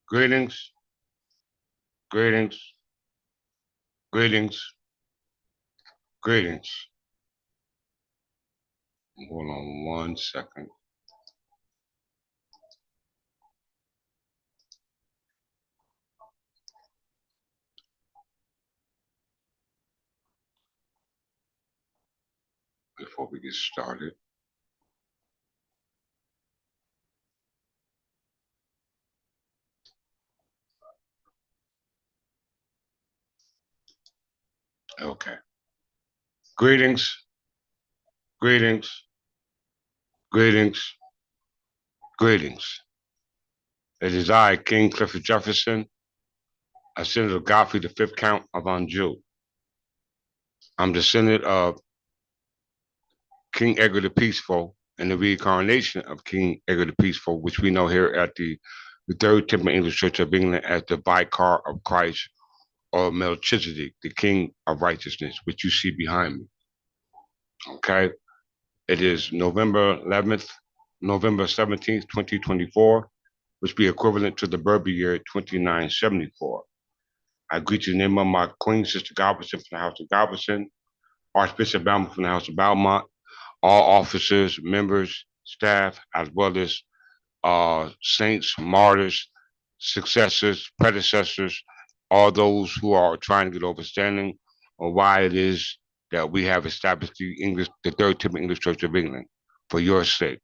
Greetings, greetings, greetings, greetings. Hold on 1 second. Before we get started. Okay. Greetings, greetings, greetings, greetings. It is I, King Clifford Jefferson, descendant of Godfrey the Fifth Count of Anjou. I'm descendant of King Edgar the Peaceful and the reincarnation of King Edgar the Peaceful, which we know here at the Third Temple English Church of England as the Vicar of Christ or Melchizedek, the King of Righteousness, which you see behind me. Okay? It is November 11th, November 17th, 2024, which be equivalent to the Berber year 2974. I greet you in the name of my Queen, Sister Galveston from the House of Galveston, Archbishop Balmont from the House of Balmont, all officers, members, staff, as well as saints, martyrs, successors, predecessors, all those who are trying to get understanding of why it is that we have established the Third Temple English Church of England for your sake.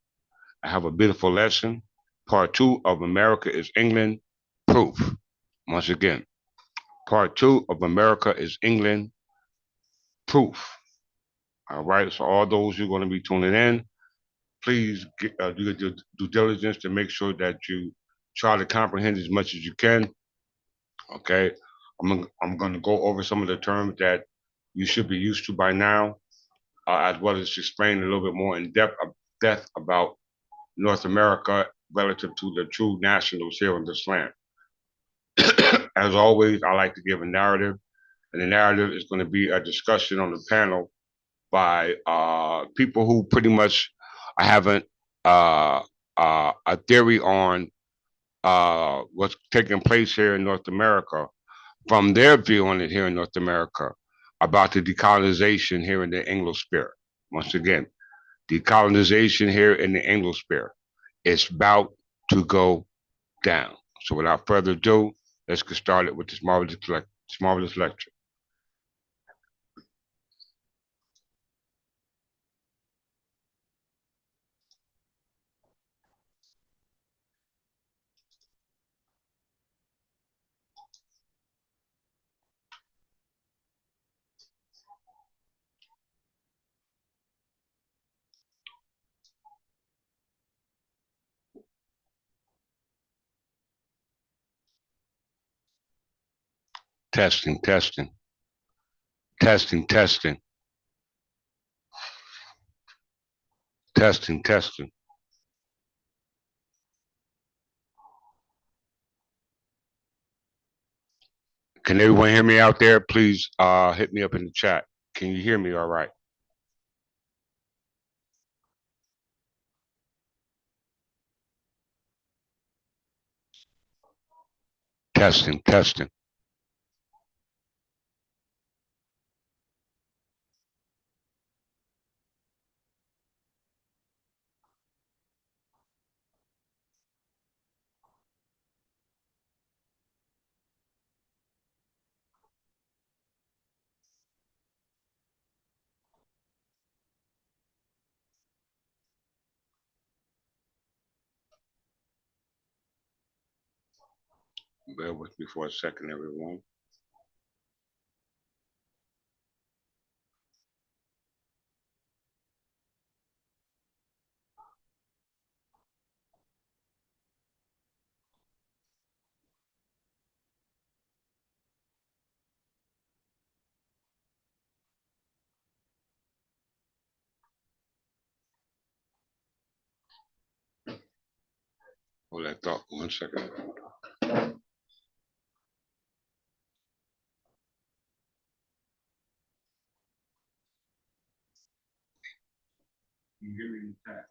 I have a beautiful lesson. Part 2 of America is England Proof. Once again, Part 2 of America is England Proof. All right, so all those who are going to be tuning in, please do your due diligence to make sure that you try to comprehend as much as you can. Okay, I'm going to go over some of the terms that you should be used to by now, as well as explain a little bit more in depth about North America relative to the true nationals here on this land. As always, I like to give a narrative, and the narrative is going to be a discussion on the panel by people who pretty much haven't a theory on what's taking place here in North America from their view on it here in North America about the decolonization here in the Anglosphere. Once again, decolonization here in the Anglosphere is about to go down. So without further ado, let's get started with this marvelous lecture. Testing, testing, testing, testing, testing, testing. Can everyone hear me out there? Please hit me up in the chat. Can you hear me all right? Testing, testing. Bear with me for a second, everyone. Hold that thought 1 second. Can you hear me in the chat?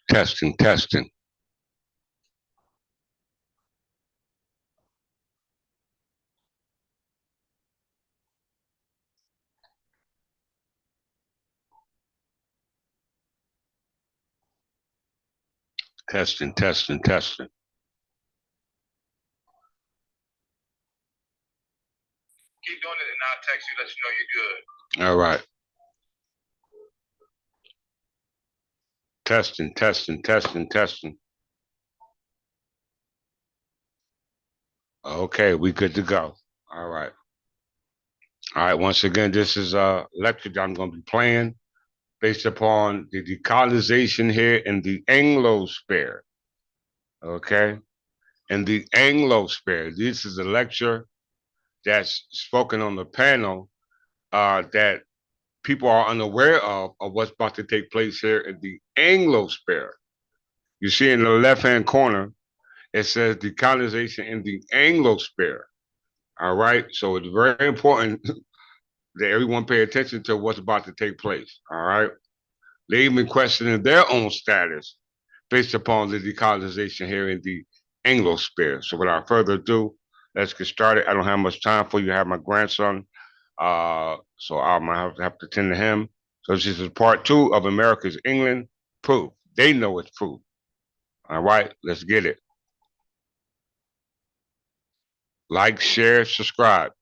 Testing, testing. Testing, testing, testing. Keep doing it and I'll text you, let you know you're good. All right. Testing, testing, testing, testing. Okay, we good to go. All right. All right, once again, this is a lecture that I'm going to be playing based upon the decolonization here in the Anglosphere. Okay? In the Anglosphere. This is a lecture that's spoken on the panel that people are unaware of what's about to take place here in the Anglosphere. You see in the left-hand corner, it says decolonization in the Anglosphere. All right, so it's very important that everyone pay attention to what's about to take place. All right, they even questioning their own status based upon the decolonization here in the Anglosphere. So without further ado, let's get started. I don't have much time for you. I have my grandson, so I'm gonna have to tend to him. So this is part 2 of America's England Proof. They know it's proof. All right, let's get it. Like, share, subscribe.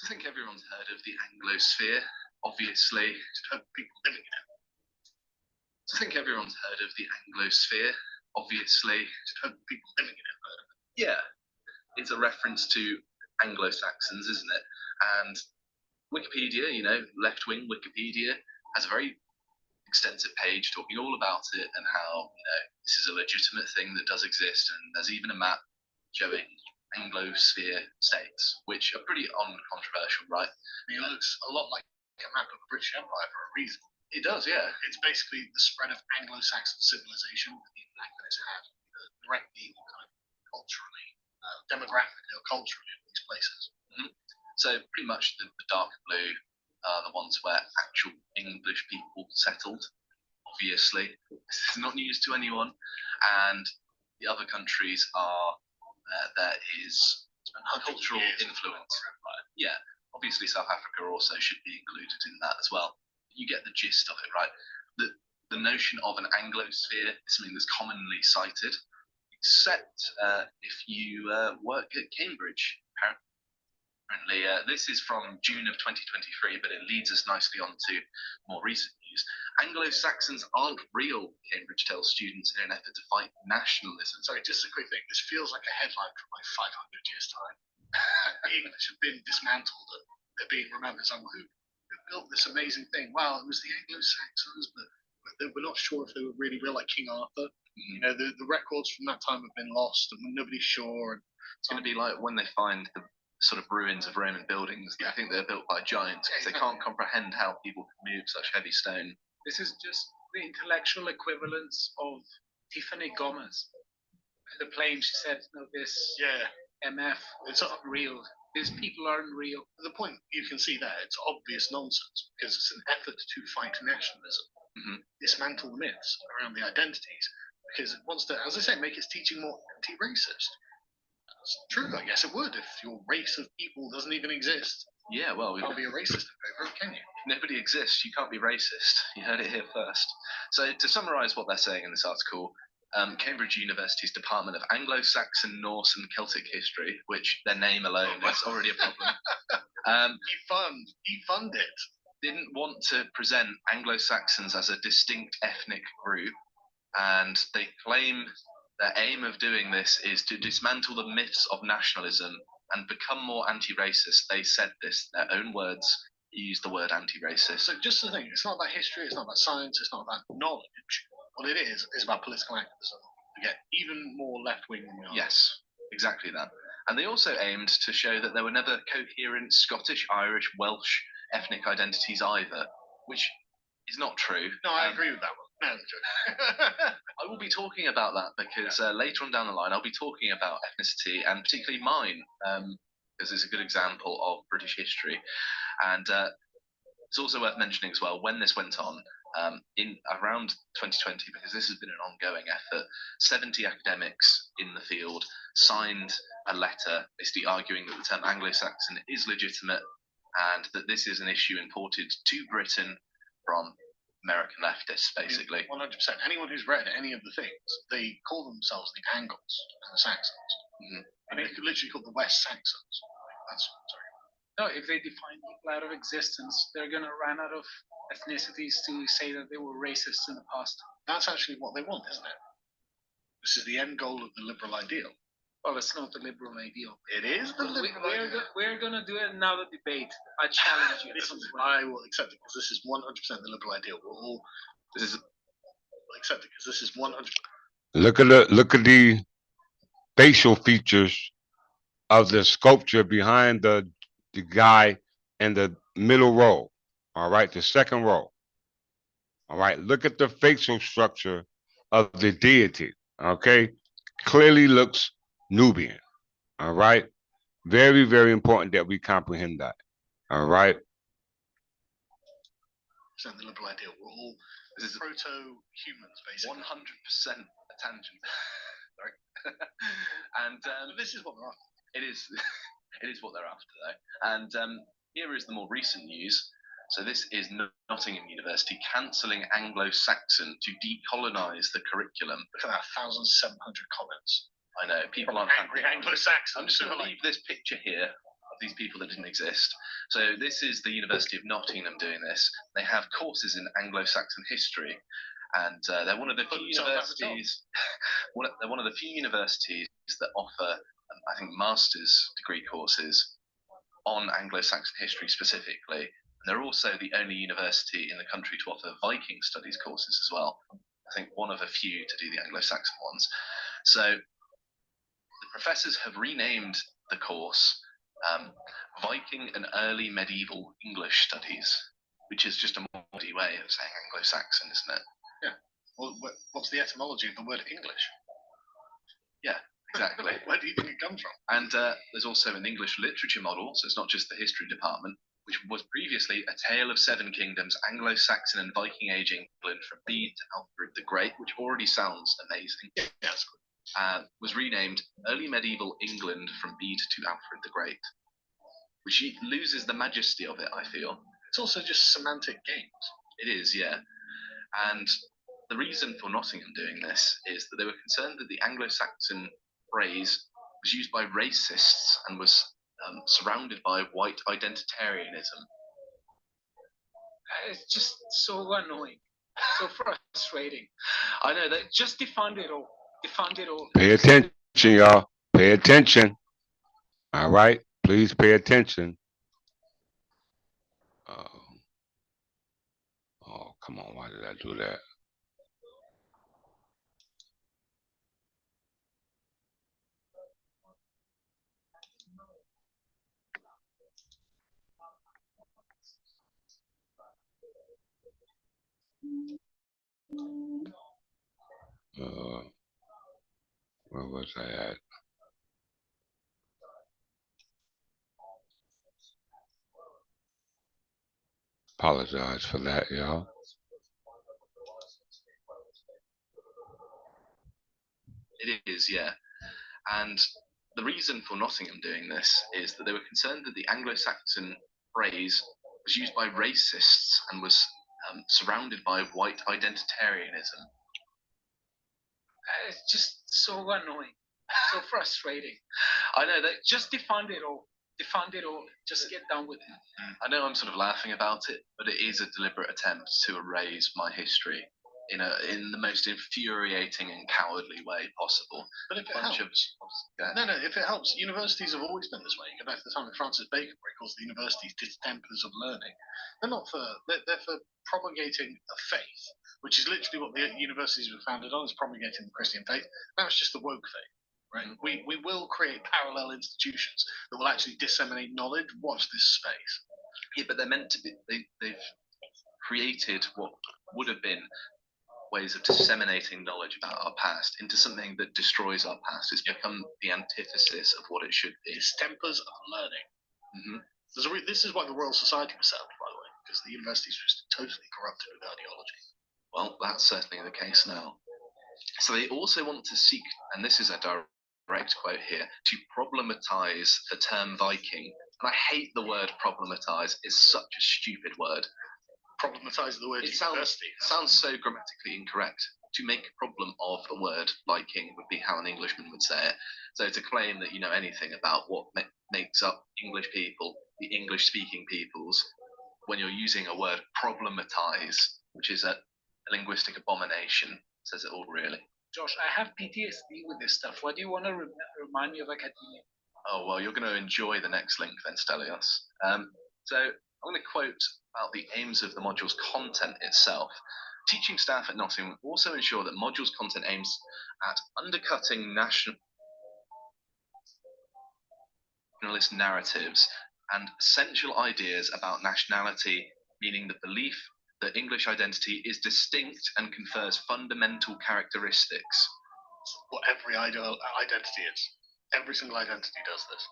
I think everyone's heard of the Anglosphere, obviously. People living in it. I think everyone's heard of the Anglosphere, obviously. People living in it. Yeah, it's a reference to Anglo-Saxons, isn't it? And Wikipedia, left-wing Wikipedia, has a very extensive page talking all about it and how, this is a legitimate thing that does exist. And there's even a map showing Anglosphere states, which are pretty uncontroversial, right? It looks a lot like a map of the British Empire for a reason. It does, yeah. It's basically the spread of Anglo-Saxon civilization and the impact that it's had directly or kind of culturally, demographically or culturally in these places. Mm-hmm. So pretty much the dark blue are the ones where actual English people settled. Obviously, this is not news to anyone. And the other countries are there is a cultural influence. Yeah, obviously South Africa also should be included in that as well. You get the gist of it, right? The notion of an Anglosphere is something that's commonly cited, except if you work at Cambridge, apparently. This is from June of 2023, but it leads us nicely on to more recent news. Anglo-Saxons aren't real, Cambridge tells students in an effort to fight nationalism. Sorry, just a quick thing. This feels like a headline from like 500 years' time. The English have been dismantled and they're being remembered as someone who built this amazing thing. Wow, it was the Anglo-Saxons, but we're not sure if they were really real, like King Arthur. You know, the records from that time have been lost, and nobody's sure. And It's going to be like when they find the sort of ruins of Roman buildings. I think they're built by giants because they can't comprehend how people can move such heavy stone. This is just the intellectual equivalence of Tiffany Gomez. The plane, she said, no, this MF, it's not real. These people aren't real. The point you can see there, it's obvious nonsense because it's an effort to fight nationalism, dismantle the myths around the identities, because it wants to, as I say, make its teaching more anti-racist. It's true, I guess it would if your race of people doesn't even exist. Yeah, well, You can't be a racist in favour, can you? If nobody exists, you can't be racist. You heard it here first. So to summarise what they're saying in this article, Cambridge University's Department of Anglo-Saxon, Norse and Celtic History, which their name alone is already a problem, defund it. Didn't want to present Anglo-Saxons as a distinct ethnic group, and they claim their aim of doing this is to dismantle the myths of nationalism and become more anti-racist. They said this, their own words, used the word anti-racist. So just the thing, it's not about history, it's not about science, it's not about knowledge. What it is about political activism to get even more left-wing than we are. Yes, exactly that. And they also aimed to show that there were never coherent Scottish, Irish, Welsh ethnic identities either, which is not true. No, I agree with that one. No, it's true. I will be talking about that because later on down the line, I'll be talking about ethnicity and particularly mine, because it's a good example of British history. And it's also worth mentioning as well, when this went on, in around 2020, because this has been an ongoing effort, 70 academics in the field signed a letter basically arguing that the term Anglo-Saxon is legitimate and that this is an issue imported to Britain from American leftists, basically. 100%. Anyone who's read any of the things, they call themselves the Angles and the Saxons. And they could literally call the West Saxons. That's sorry. No, if they define people out of existence, they're going to run out of ethnicities to say that they were racist in the past. That's actually what they want, isn't it? This is the end goal of the liberal ideal. Well, it's not the liberal ideal. It is the liberal ideal. We're going to do it now, the debate. I challenge you. I will accept it because this is 100% the liberal ideal. We'll accept it because this is 100%. Look at the facial features of the sculpture behind the guy in the middle row. All right, the second row. All right, look at the facial structure of the deity. Okay, clearly looks Nubian. All right, very, very important that we comprehend that. All right. The liberal ideal. We're all proto-humans, basically. 100% a tangent. Sorry. And this is what they're after. It is. It is what they're after, though. And here is the more recent news. So this is Nottingham University cancelling Anglo-Saxon to decolonise the curriculum. Look at that, 1,700 comments. I know, people aren't angry Anglo-Saxons. I'm just going to leave this picture here of these people that didn't exist. So this is the University of Nottingham doing this. They have courses in Anglo-Saxon history, and they're one of the few universities. They're one of the few universities that offer, I think, master's degree courses on Anglo-Saxon history specifically. And they're also the only university in the country to offer Viking studies courses as well. I think one of a few to do the Anglo-Saxon ones. So the professors have renamed the course Viking and Early Medieval English Studies, which is just a modern way of saying Anglo-Saxon, isn't it? Yeah. Well, what's the etymology of the word English? Yeah, exactly. Where do you think it comes from? And there's also an English literature model, so it's not just the history department, which was previously A Tale of Seven Kingdoms, Anglo-Saxon and Viking Age England from Bede to Alfred the Great, which already sounds amazing. Yes. Was renamed Early Medieval England from Bede to Alfred the Great, which loses the majesty of it, I feel. It's also just semantic games. It is, yeah. And the reason for Nottingham doing this is that they were concerned that the Anglo-Saxon phrase was used by racists and was surrounded by white identitarianism. It's just so annoying, so frustrating. I know that. Just defund it all. Defund it all. Pay attention, y'all. Pay attention. All right, please pay attention. Oh, come on! Why did I do that? Where was I at? Apologize for that, y'all. It is, yeah. And the reason for Nottingham doing this is that they were concerned that the Anglo-Saxon phrase was used by racists and was surrounded by white identitarianism. It's just so annoying, so frustrating. I know that. Just defund it all. Defund it all. Just get done with it. I know I'm sort of laughing about it, but it is a deliberate attempt to erase my history in the most infuriating and cowardly way possible. But if it helps, if it helps, universities have always been this way. You go back to the time of Francis Bacon, where he calls the universities distempers of learning. They're not for they're for propagating a faith, which is literally what the universities were founded on, is propagating the Christian faith. Now it's just the woke faith. Right? We will create parallel institutions that will actually disseminate knowledge. Watch this space. Yeah, but they're meant to be. They've created what would have been ways of disseminating knowledge about our past into something that destroys our past. It's become the antithesis of what it should be. Distempers of learning. This is why the Royal Society was set up, by the way, because the universities were just totally corrupted with ideology. Well, that's certainly the case now. So they also want to seek, and this is a direct quote here, to problematize the term Viking. And I hate the word problematize. It's such a stupid word. Problematize the word university. Sounds so grammatically incorrect. To make a problem of the word Viking would be how an Englishman would say it. So to claim that you know anything about what makes up English people, the English-speaking peoples, when you're using a word problematize, which is a linguistic abomination, says it all really. Josh, I have PTSD with this stuff. Why do you want to remind me of academia? Oh, well, you're going to enjoy the next link then, Stelios. So I'm going to quote about the aims of the module's content itself. Teaching staff at Nottingham also ensure that module's content aims at undercutting nationalist narratives and essential ideas about nationality, meaning the belief that English identity is distinct and confers fundamental characteristics. What every identity is. Every single identity does this.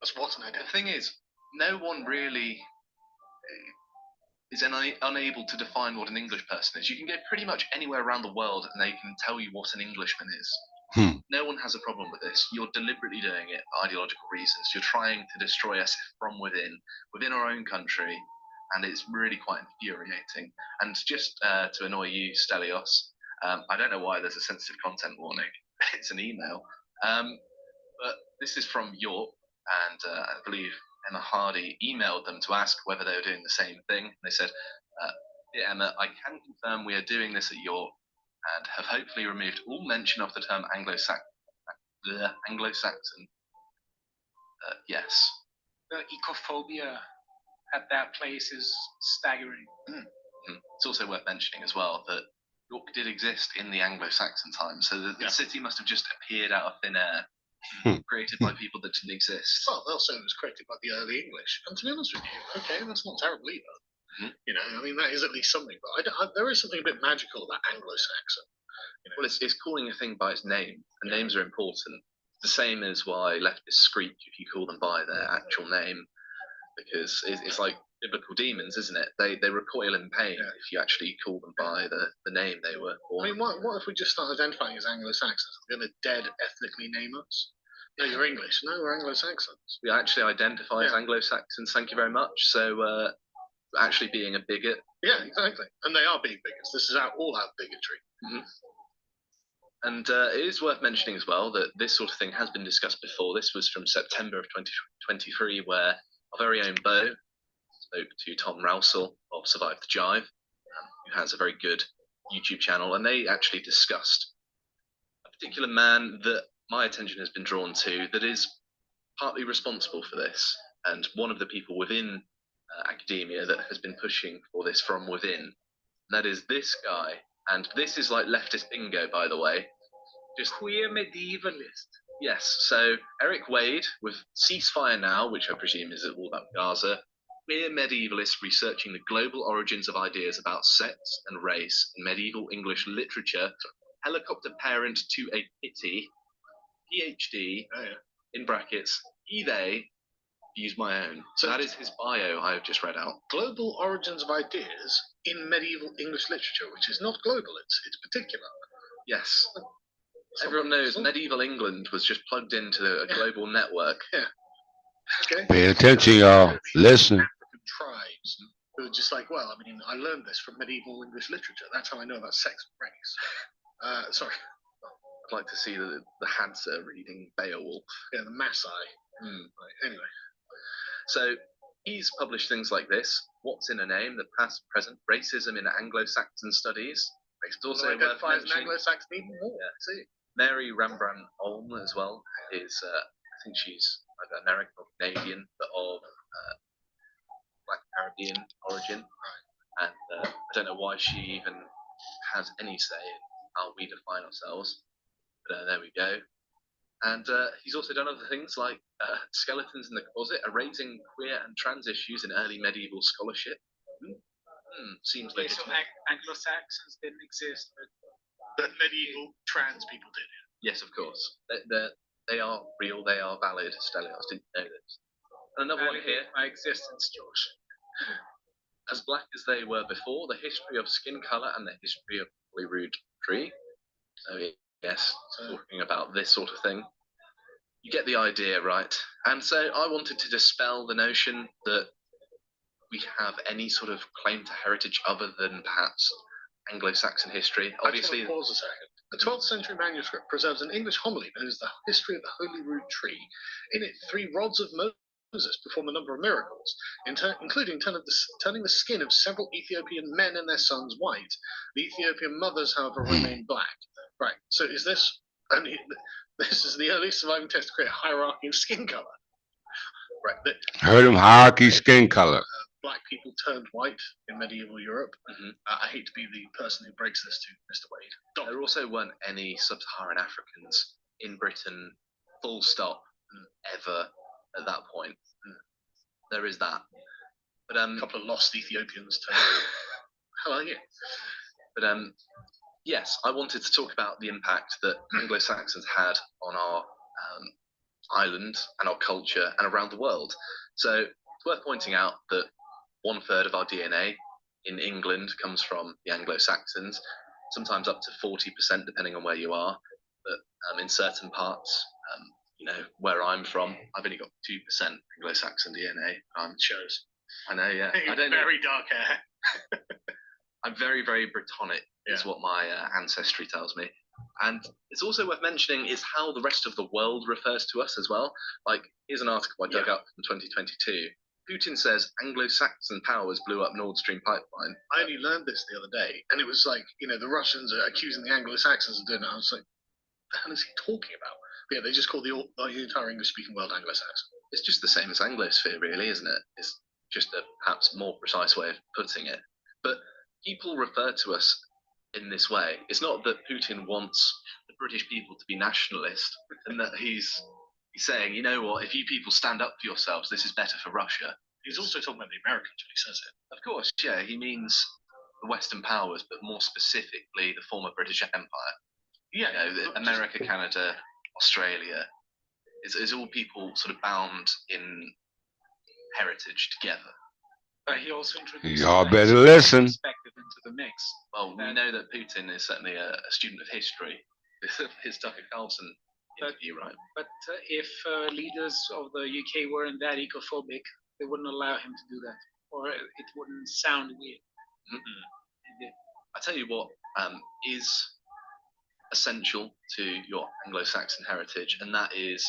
That's what's an identity. The thing is, no one really is unable to define what an English person is. You can go pretty much anywhere around the world and they can tell you what an Englishman is. No one has a problem with this. You're deliberately doing it for ideological reasons. You're trying to destroy us from within our own country, and it's really quite infuriating. And just to annoy you, Stelios, I don't know why there's a sensitive content warning. It's an email. But this is from York, and I believe Emma Hardy emailed them to ask whether they were doing the same thing. And they said, "Dear Emma, I can confirm we are doing this at York and have hopefully removed all mention of the term Anglo-Saxon. Yes." The ecophobia at that place is staggering. It's also worth mentioning as well that York did exist in the Anglo-Saxon times, so the city must have just appeared out of thin air, created by people that didn't exist. Well, also it was created by the early English. And to be honest with you, okay, that's not terrible either. You know, I mean, that is at least something. But there is something a bit magical about Anglo-Saxon. You know? Well, it's calling a thing by its name, and names are important. The same as why leftists screech if you call them by their actual name, because it's like biblical demons, isn't it? They recoil in pain if you actually call them by the name they were born. I mean, what if we just start identifying as Anglo-Saxons? We're going to dead ethnically name us? No, you're English. No, we're Anglo-Saxons. We actually identify as Anglo-Saxons, thank you very much. So actually being a bigot. Yeah, exactly. And they are being bigots. This is all out bigotry. And it is worth mentioning as well that this sort of thing has been discussed before. This was from September of 2023, where our very own Bo spoke to Tom Rousel of Survive the Jive, who has a very good YouTube channel, and they actually discussed a particular man that my attention has been drawn to that is partly responsible for this, and one of the people within academia that has been pushing for this from within. And that is this guy. And this is like leftist bingo, by the way. Just queer medievalist. Yes. So Eric Wade with Ceasefire Now, which I presume is all about Gaza. queer medievalists researching the global origins of ideas about sex and race in medieval English literature, helicopter parent to a pity, PhD, in brackets, they, use my own. So that is his bio I have just read out. Global origins of ideas in medieval English literature, which is not global, it's particular. Yes. Everyone knows medieval England was just plugged into a global network. Yeah. Okay. Pay attention, y'all. Listen. African tribes who are just like, well, I mean, I learned this from medieval English literature. That's how I know about sex and race. Sorry. I'd like to see the Hadza reading Beowulf. Yeah, the Maasai. Right, anyway. So he's published things like this. What's in a Name? The Past, Present, Racism in Anglo-Saxon Studies. It's also identifies an Anglo-Saxon even more. Yeah, see. Mary Rembrandt Olm as well is, I think she's either American or Canadian, but of Black Caribbean origin. Right. And I don't know why she even has any say in how we define ourselves. But there we go. And he's also done other things like Skeletons in the Closet, raising queer and trans issues in early medieval scholarship. Seems like so Anglo-Saxons didn't exist, but medieval trans people did. Yes, of course. They are real. They are valid. Stelios didn't know this. And another one here. My existence, Josh. As black as they were before, the history of skin color and the history of Holyrood tree. So yes, talking about this sort of thing. You get the idea, right? And so I wanted to dispel the notion that we have any sort of claim to heritage other than perhaps Anglo-Saxon history. Obviously, pause a second. The 12th century manuscript preserves an English homily known as the History of the Holyrood Tree. In it, 3 rods of Moses perform a number of miracles, including turning the skin of several Ethiopian men and their sons white. The Ethiopian mothers, however, remain black. Right. So is this? This is the earliest surviving text to create a hierarchy of skin color. Right. Heard him, hierarchy, skin color. Black people turned white in medieval Europe. I hate to be the person who breaks this to Mr. Wade. There also weren't any sub-Saharan Africans in Britain, full stop, ever at that point. There is that. But a couple of lost Ethiopians. How are you? But yes, I wanted to talk about the impact that Anglo-Saxons had on our island and our culture and around the world. So it's worth pointing out that 1/3 of our DNA in England comes from the Anglo-Saxons, sometimes up to 40%, depending on where you are. But in certain parts, where I'm from, I've only got 2% Anglo-Saxon DNA. Shows. I know, yeah. I don't very dark hair. I'm very, very Brittonic, is what my ancestry tells me. And it's also worth mentioning is how the rest of the world refers to us as well. Like, here's an article I dug up from 2022. Putin says Anglo-Saxon powers blew up Nord Stream pipeline. I only learned this the other day, and it was like, the Russians are accusing the Anglo-Saxons of doing it. I was like, what the hell is he talking about? But yeah, they just call the entire English-speaking world Anglo-Saxon. It's just the same as Anglosphere, really, isn't it? It's just a perhaps more precise way of putting it. But people refer to us in this way. It's not that Putin wants the British people to be nationalist, and that he's saying, you know what, if you people stand up for yourselves, this is better for Russia. He's also talking about the Americans when he says it. Of course, yeah, he means the Western powers, but more specifically the former British Empire. Yeah, America, Canada, Australia. It's all people sort of bound in heritage together. But he also introduced y'all better listen. Perspective into the mix. Well, we know that Putin is certainly a student of history. His Tucker Carlson interview, right? But if leaders of the UK weren't that ecophobic, they wouldn't allow him to do that, or it wouldn't sound weird. I tell you what is essential to your Anglo-Saxon heritage, and that is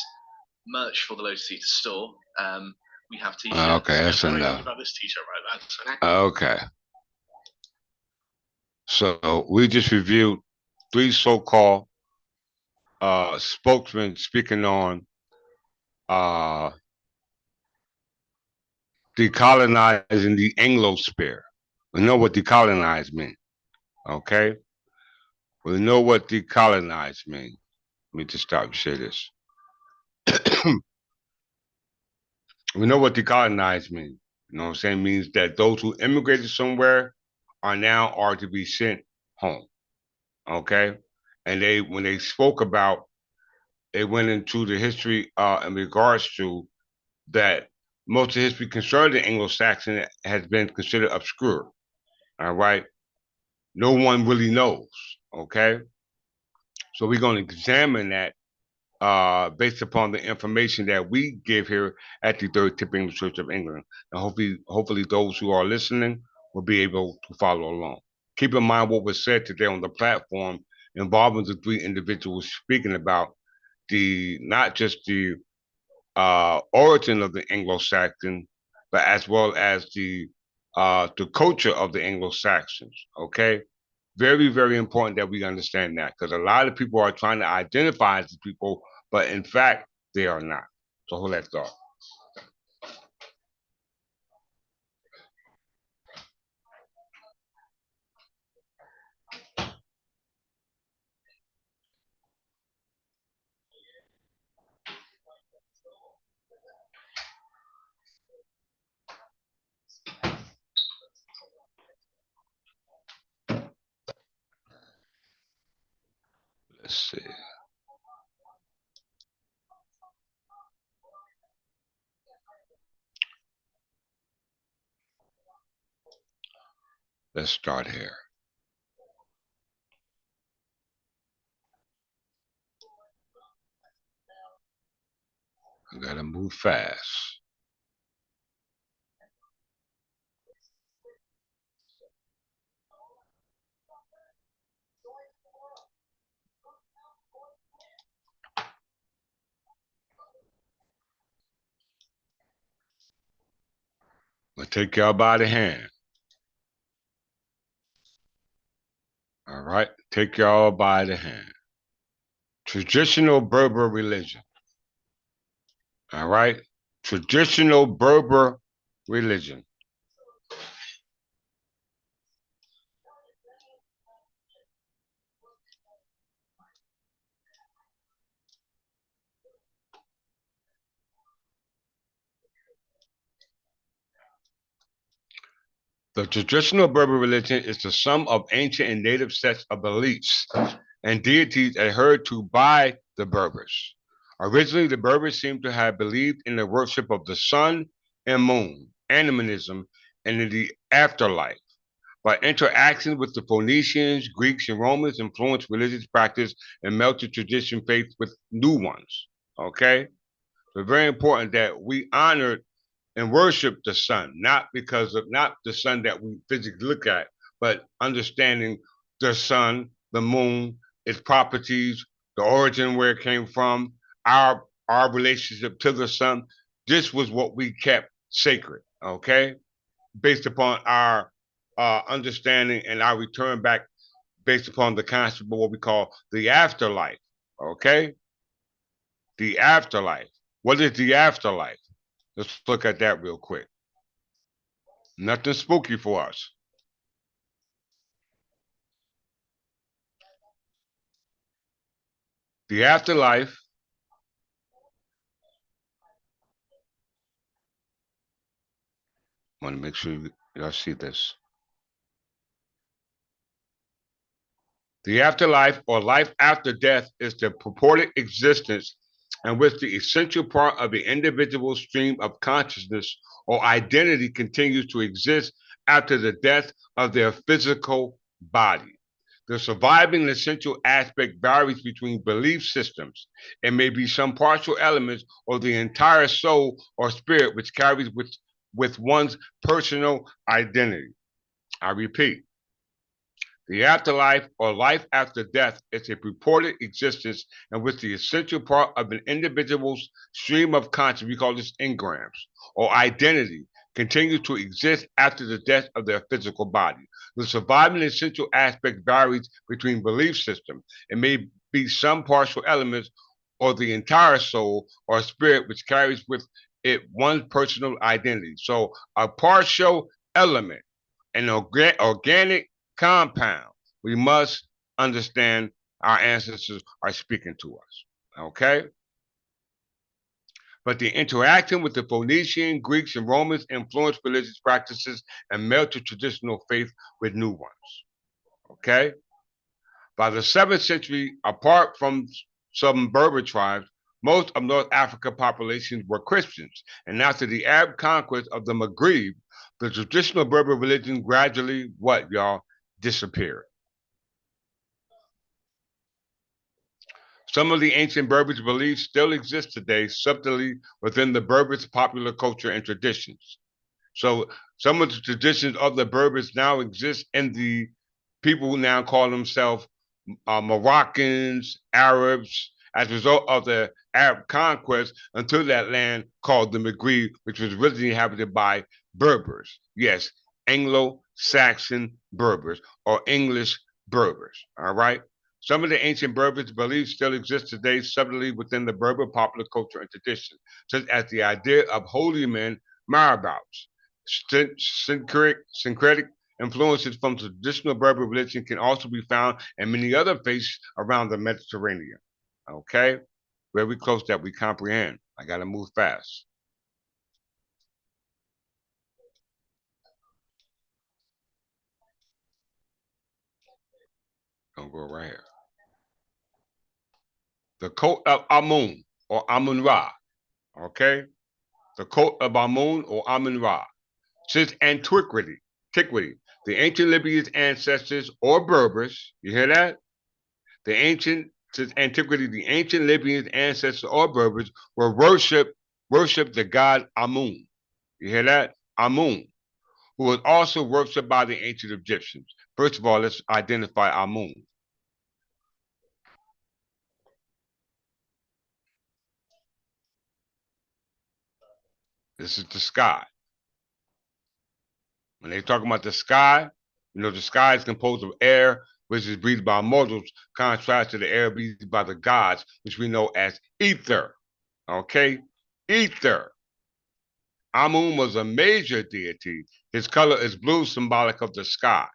merch for the Lotus Eater store. We have t-shirts. Okay, that's enough. About this t-shirt, right? That's Okay. So we just reviewed 3 so-called spokesmen speaking on decolonizing the Anglosphere. We know what decolonize means. Okay? We know what decolonize means. Let me just stop and say this. We know what decolonize means. You know what I'm saying? Means that those who immigrated somewhere are to be sent home. Okay? And when they spoke about, they went into the history in regards to that most of history concerning the Anglo-Saxon has been considered obscure. All right? No one really knows. Okay? So we're going to examine that based upon the information that we give here at the Third Tip English Church of England. And hopefully those who are listening will be able to follow along. Keep in mind what was said today on the platform involving the three individuals speaking about not just the origin of the Anglo-Saxon, but as well as the culture of the Anglo-Saxons. Okay, very, very important that we understand that, because a lot of people are trying to identify as people, but in fact, they are not. So hold that thought. Let's see. Let's start here. I gotta move fast. I'm gonna take y'all by the hand. All right, take y'all by the hand. Traditional Berber religion. All right, traditional Berber religion. The traditional Berber religion is the sum of ancient and native sets of beliefs and deities adhered to by the Berbers. Originally, the Berbers seem to have believed in the worship of the sun and moon, animism, and in the afterlife. But interaction with the Phoenicians, Greeks, and Romans influenced religious practice and melted tradition faith with new ones. Okay? So very important that we honored and worship the sun, not the sun that we physically look at, but understanding the sun, the moon, its properties, the origin where it came from, our relationship to the sun. This was what we kept sacred, okay? Based upon our understanding and our return back based upon the concept of what we call the afterlife, okay? The afterlife. What is the afterlife? Let's look at that real quick. Nothing spooky for us. The afterlife I want to make sure y'all see this. The afterlife or life after death is the purported existence in which the essential part of the individual's stream of consciousness or identity continues to exist after the death of their physical body. The surviving essential aspect varies between belief systems. It may be some partial elements or the entire soul or spirit which carries with one's personal identity. I repeat, the afterlife or life after death is a purported existence in which the essential part of an individual's stream of consciousness, we call this engrams, or identity, continues to exist after the death of their physical body. The surviving essential aspect varies between belief systems. It may be some partial elements or the entire soul or spirit which carries with it one's personal identity. So a partial element, an organic compound, we must understand our ancestors are speaking to us. Okay? but the interaction with the Phoenician, Greeks, and Romans influenced religious practices and melted traditional faith with new ones. Okay? By the 7th century, apart from some Berber tribes, most of North Africa populations were Christians, and after the Arab conquest of the Maghreb, the traditional Berber religion gradually, disappeared. Some of the ancient Berbers beliefs still exist today subtly within the Berbers' popular culture and traditions. So some of the traditions of the Berbers now exist in the people who now call themselves Moroccans, Arabs, as a result of the Arab conquest until that land called the Maghreb, which was originally inhabited by Berbers. Yes, Anglo-Saxon Berbers or English Berbers, all right? Some of the ancient Berbers' beliefs still exist today subtly within the Berber popular culture and tradition, such as the idea of holy men, marabouts. Syncretic influences from traditional Berber religion can also be found in many other faiths around the Mediterranean. Okay? Very close that we comprehend. I got to move fast. Gonna go right here. The cult of Amun or Amun-Ra. Okay? The cult of Amun or Amun-Ra. Since antiquity, the ancient Libyan ancestors or Berbers, you hear that? Since antiquity, the ancient Libyan ancestors or Berbers were worship the god Amun. You hear that? Amun, who was also worshipped by the ancient Egyptians. First of all, let's identify Amun. This is the sky. When they talk about the sky, the sky is composed of air, which is breathed by mortals, contrast to the air breathed by the gods, which we know as ether. Okay? Ether. Amun was a major deity. His color is blue, symbolic of the sky.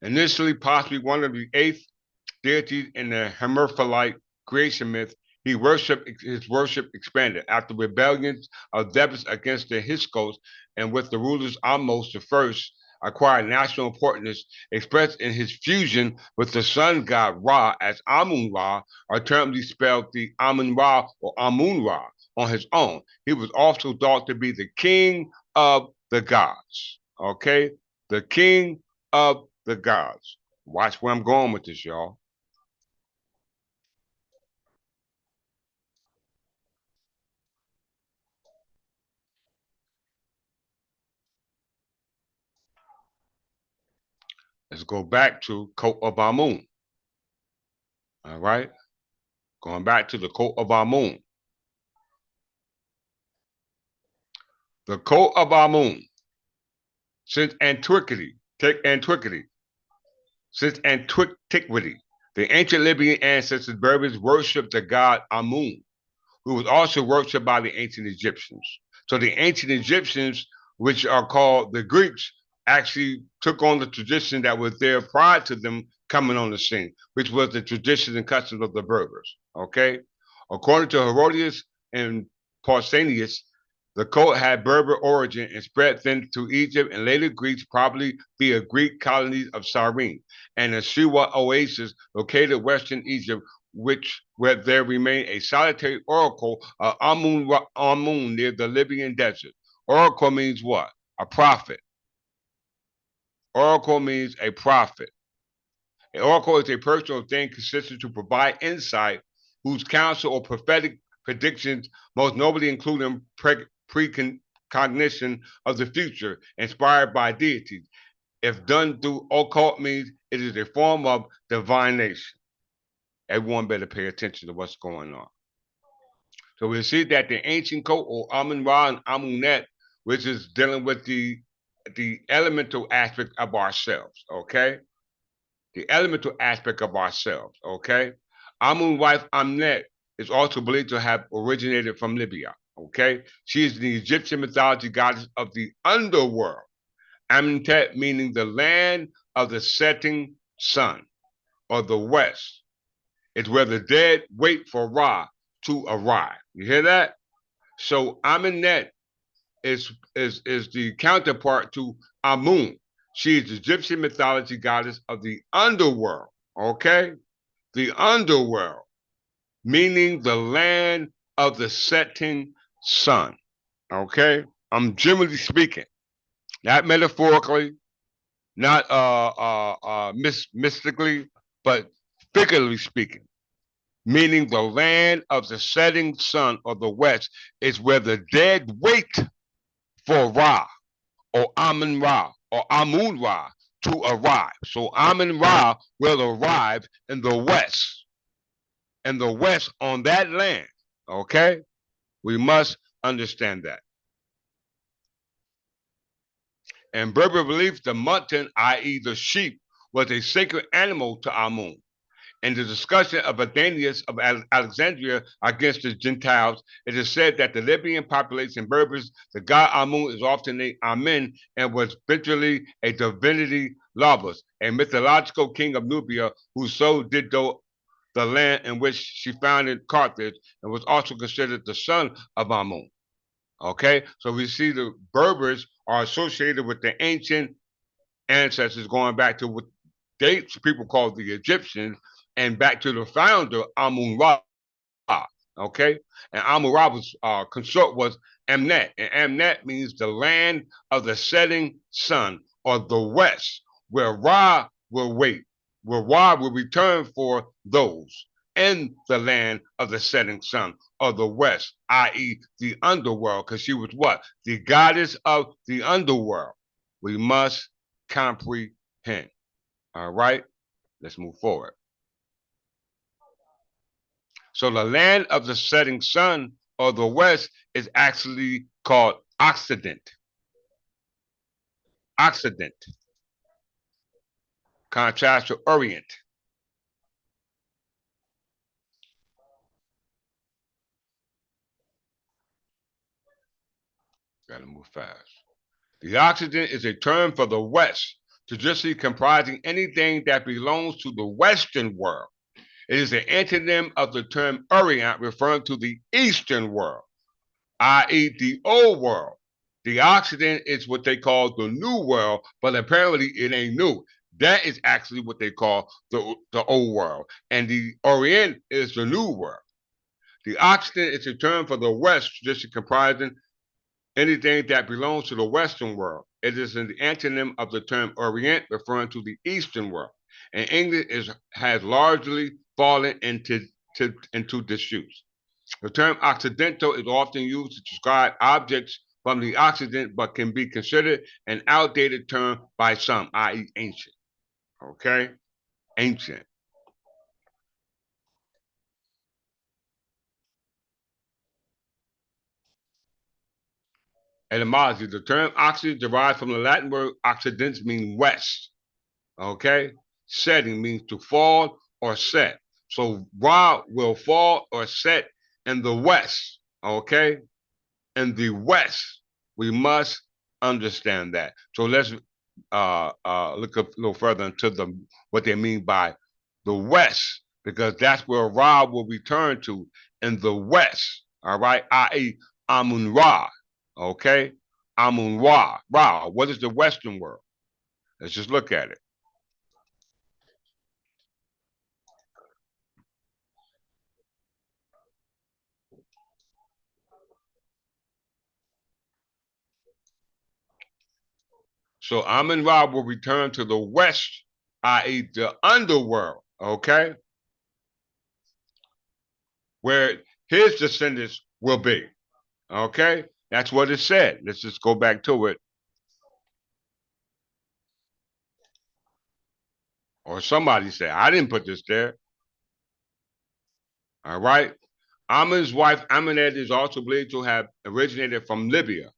Initially, possibly one of the 8 deities in the Hermaphrodite creation myth, his worship expanded after rebellions of Thebes against the Hyksos and with the rulers Ahmose I acquired national importance, expressed in his fusion with the sun god Ra as Amun-Ra, alternately spelled the Amun-Ra or Amun-Ra on his own. He was also thought to be the king of the gods. Okay? The king of the gods. Watch where I'm going with this, y'all. Let's go back to Cult of Amun. All right? Going back to the Cult of Amun. The Cult of Amun. Since antiquity, the ancient Libyan ancestors Berbers worshipped the god Amun, who was also worshipped by the ancient Egyptians. So the ancient Egyptians, which are called the Greeks, actually took on the tradition that was there prior to them coming on the scene, which was the traditions and customs of the Berbers. Okay? According to Herodotus and Pausanias, the cult had Berber origin and spread then to Egypt and later Greeks, probably via Greek colonies of Cyrene and the Siwa Oasis located western Egypt, where there remained a solitary oracle of Amun near the Libyan desert. Oracle means what? A prophet. Oracle means a prophet. An oracle is a person or thing consistent to provide insight, whose counsel or prophetic predictions most notably include precognition of the future inspired by deities. If done through occult means, it is a form of divination. Everyone better pay attention to what's going on. So we see that the ancient cult, or Amun-Ra and Amunet, which is dealing with the elemental aspect of ourselves, okay? The elemental aspect of ourselves, okay? Amun's wife Amnet is also believed to have originated from Libya, okay? She is the Egyptian mythology goddess of the underworld. Amentet meaning the land of the setting sun, or the west. It's where the dead wait for Ra to arrive. You hear that? So Amenet is the counterpart to Amun. She is the Egyptian mythology goddess of the underworld. Okay, the underworld, meaning the land of the setting sun. Okay, I'm generally speaking, not metaphorically, not mystically, but figuratively speaking, meaning the land of the setting sun or the west is where the dead wait for Ra or Amun Ra or Amun Ra to arrive. So Amun Ra will arrive in the west on that land. Okay, we must understand that. In Berber belief, the mutton, i.e., the sheep, was a sacred animal to Amun. In the discussion of Athenius of Alexandria against the Gentiles, it is said that the Libyan population Berbers, the god Amun is often named Amen and was literally a divinity Labus, a mythological king of Nubia who so did the land in which she founded Carthage and was also considered the son of Amun. Okay, so we see the Berbers are associated with the ancient ancestors going back to what people called the Egyptians and back to the founder Amun Ra. Okay, and Amun Ra's consort was Amnet, and Amnet means the land of the setting sun or the west, where Ra will wait, where Ra will return for those in the land of the setting sun or the west, i.e., the underworld, because she was what? The goddess of the underworld. We must comprehend. All right, let's move forward. So the land of the setting sun or the west is actually called Occident. Occident. Contrast to Orient. Gotta move fast. The Occident is a term for the West, traditionally comprising anything that belongs to the Western world. It is an antonym of the term Orient, referring to the Eastern world, i.e., the old world. The Occident is what they call the New World, but apparently it ain't new. That is actually what they call the old world. And the Orient is the New World. The Occident is a term for the West, traditionally comprising anything that belongs to the Western world. It is an antonym of the term Orient, referring to the Eastern world. And English has largely fallen into disuse. The term Occidental is often used to describe objects from the Occident, but can be considered an outdated term by some, i.e., ancient. Okay? Ancient. Etymology. The term Occident derives from the Latin word Occidens, meaning west. Okay? Setting means to fall or set. So Ra will fall or set in the west. Okay? In the west. We must understand that. So let's look a little further into what they mean by the west, because that's where Ra will return to in the west. All right, i.e., Amun Ra. Okay, Amun Ra. Ra. What is the Western world? Let's just look at it. So Amun Ra will return to the west, i.e., the underworld. Okay, where his descendants will be. Okay, that's what it said. Let's just go back to it. Or somebody said, I didn't put this there. All right. Amun's wife Amenet is also believed to have originated from Libya.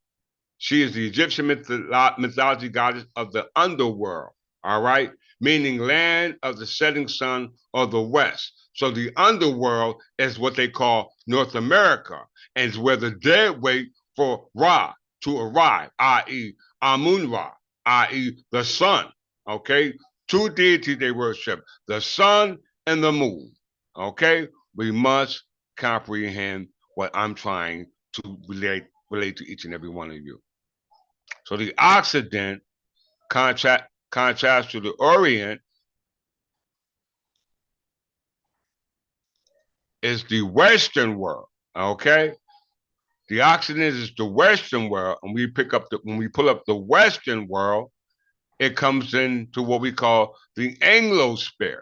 She is the Egyptian mythology goddess of the underworld. All right, meaning land of the setting sun or the west. So the underworld is what they call North America, and it's where the dead wait for Ra to arrive, i.e., Amun Ra, i.e., the sun. Okay, two deities they worship, the sun and the moon. Okay, we must comprehend what I'm trying to relate to each and every one of you. So the Occident contrast to the Orient is the Western world. Okay, the Occident is the Western world, and when we pull up the Western world, it comes into what we call the Anglosphere.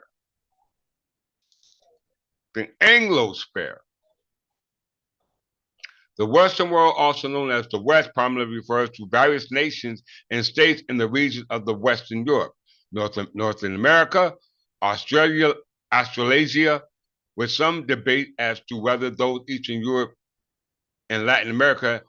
The Anglosphere. The Western world, also known as the West, primarily refers to various nations and states in the region of the Western Europe, North America, Australasia, with some debate as to whether those Eastern Europe and Latin America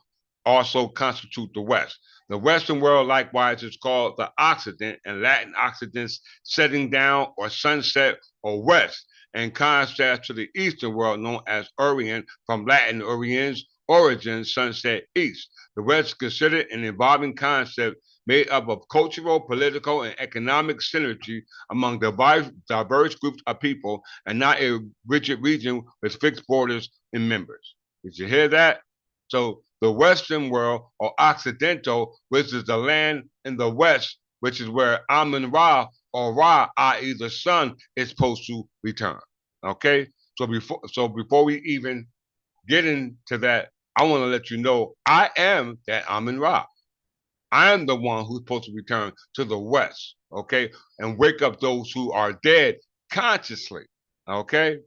also constitute the West. The Western world, likewise, is called the Occident, and Latin Occident's setting down or sunset or West, in contrast to the Eastern world known as Orient, from Latin Oriens, origin, sunset, east. The West is considered an evolving concept made up of cultural, political, and economic synergy among diverse groups of people, and not a rigid region with fixed borders and members. Did you hear that? So the Western world, or Occidental, which is the land in the West, which is where Amun-Ra, or Ra, i.e. the sun, is supposed to return. Okay? So before we even get into that, I want to let you know I am that Amun-Ra. I am the one who's supposed to return to the West, okay? And wake up those who are dead consciously, okay?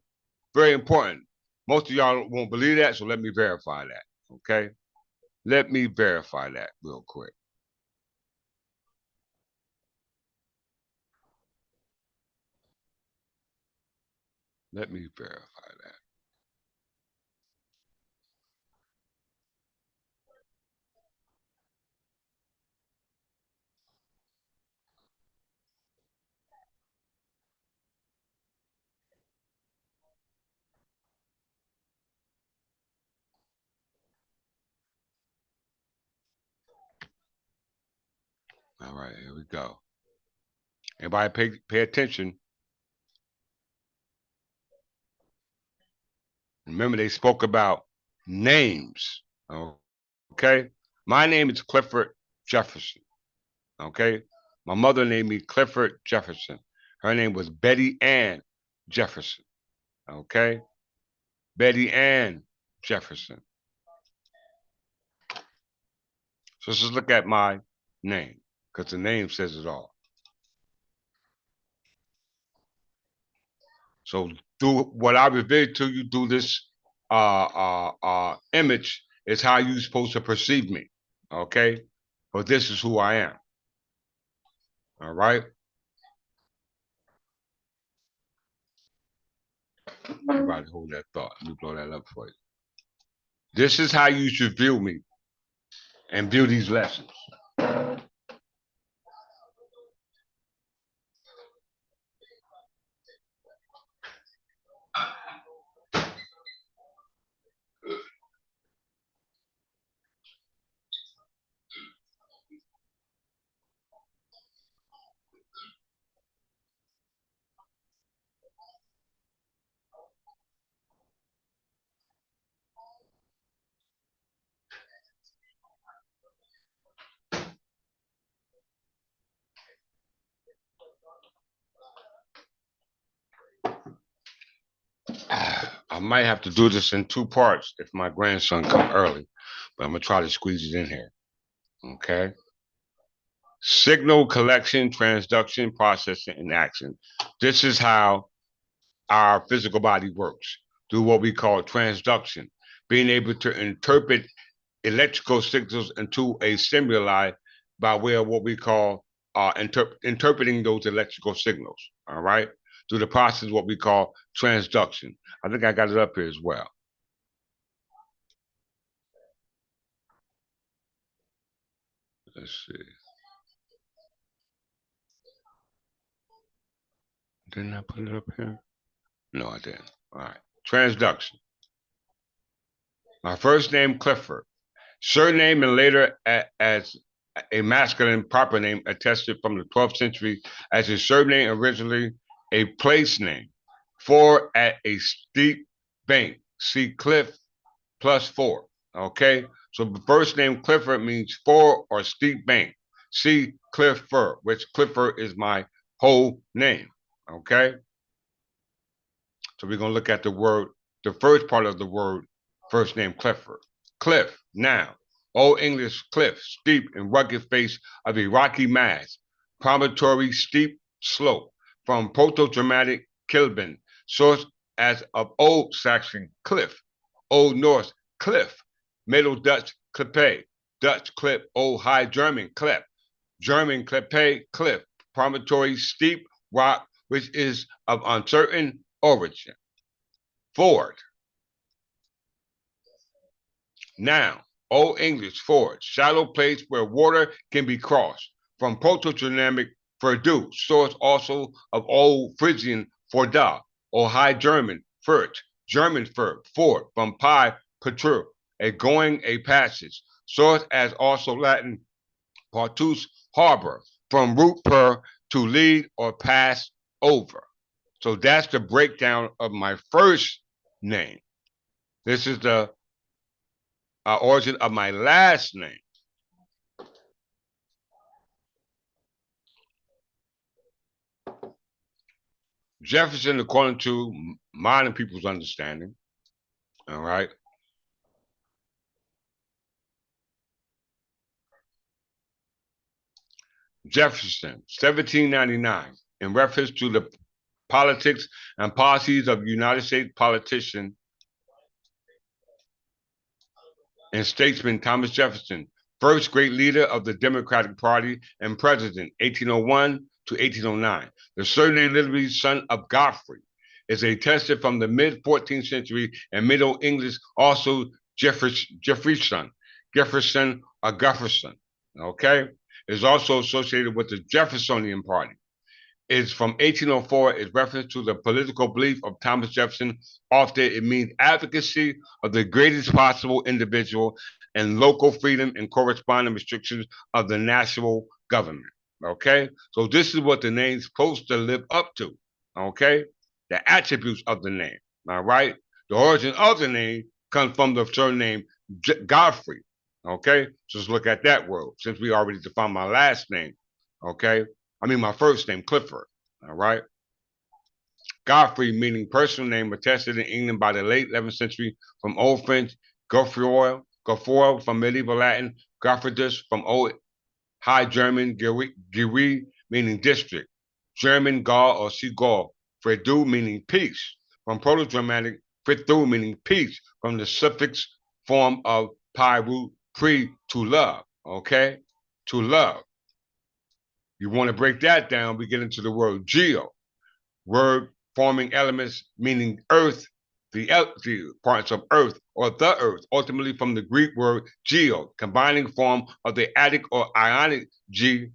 Very important. Most of y'all won't believe that, so let me verify that, okay? Let me verify that real quick. Let me verify that. All right, here we go. Everybody pay attention. Remember, they spoke about names, okay? My name is Clifford Jefferson, okay? My mother named me Clifford Jefferson. Her name was Betty Ann Jefferson, okay? Betty Ann Jefferson. So let's just look at my name, because the name says it all. So do what I revealed to you, do this image is how you're supposed to perceive me, okay? But this is who I am, all right? Everybody hold that thought. Let me blow that up for you. This is how you should view me and view these lessons. I might have to do this in 2 parts if my grandson come early, but I'm gonna try to squeeze it in here, okay? Signal collection, transduction, processing, and action. This is how our physical body works, through what we call transduction, being able to interpret electrical signals into a stimuli by way of what we call interpreting those electrical signals, all right? Through the process of what we call transduction. I think I got it up here as well. Let's see. Didn't I put it up here? No, I didn't. All right. Transduction. My first name, Clifford. Surname and later as a masculine proper name attested from the 12th century as his surname, originally a place name. 4 at a steep bank. See cliff +4. Okay, so the first name Clifford means ford or steep bank. See Clifford, which Clifford is my whole name. Okay, so we're gonna look at the word, the first part of the word, first name Clifford. Cliff, noun. Old English cliff, steep and rugged face of a rocky mass, promontory, steep slope. From Proto-Germanic kilben, source as of Old Saxon cliff, Old Norse cliff, Middle Dutch klippe, Dutch clip, Old High German cliff, German klippe, cliff, promontory, steep rock, which is of uncertain origin. Ford, noun, Old English ford, shallow place where water can be crossed. From Proto-Germanic Ferdu, source also of Old Frisian forda, or High German furt, German ford, from pi patru, a going, a passage. Source as also Latin partus, harbor, from root per, to lead or pass over. So that's the breakdown of my first name. This is the origin of my last name. Jefferson, according to modern people's understanding, all right, Jefferson, 1799, in reference to the politics and policies of United States politician and statesman Thomas Jefferson, first great leader of the Democratic Party and president, 1801 to 1809. The surname literally son of Godfrey is attested from the mid-14th century and Middle English, also Jefferson or Gufferson, okay? Is also associated with the Jeffersonian Party. Is from 1804, is reference to the political belief of Thomas Jefferson. Often it means advocacy of the greatest possible individual and local freedom and corresponding restrictions of the national government. Okay, so this is what the name's supposed to live up to. Okay, the attributes of the name. All right, the origin of the name comes from the surname Godfrey. Okay, so let's look at that word since we already defined my last name. Okay, I mean my first name, Clifford. All right. Godfrey, meaning personal name, attested in England by the late 11th century from Old French, Gofroil from medieval Latin, Goffredus from Old High German, Giri, meaning district, German Gaul or Seagull, Fredu, meaning peace, from Proto-Germanic, Fredu, meaning peace, from the suffix form of Pyru, pre, to love, okay? To love. You want to break that down, we get into the word geo, word forming elements meaning earth, the parts of earth or the earth, ultimately from the Greek word geo, combining form of the Attic or Ionic G,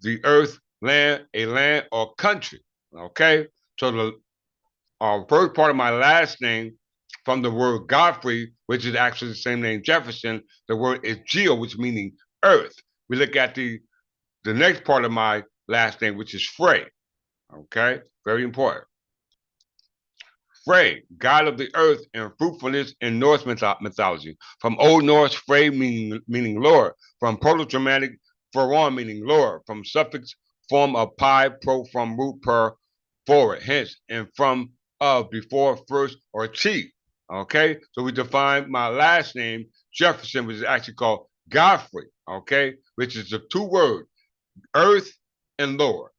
the earth, land, a land or country. Okay, so the first part of my last name from the word Godfrey, which is actually the same name Jefferson, the word is geo, which meaning earth. We look at the next part of my last name, which is Frey. Okay, very important. Frey, god of the earth and fruitfulness in Norse mythology. From Old Norse, Frey meaning Lord. From Proto-Germanic, Feron meaning Lord. From suffix form of pi, pro from root per, forward. Hence, and from of, before, first, or chief. Okay, so we define my last name, Jefferson, which is actually called Godfrey. Okay, which is the two words, earth and Lord.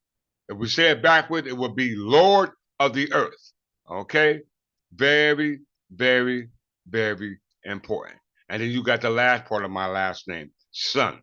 If we say it backward, it would be Lord of the earth. Okay? Very, very, very important. And then you got the last part of my last name, son,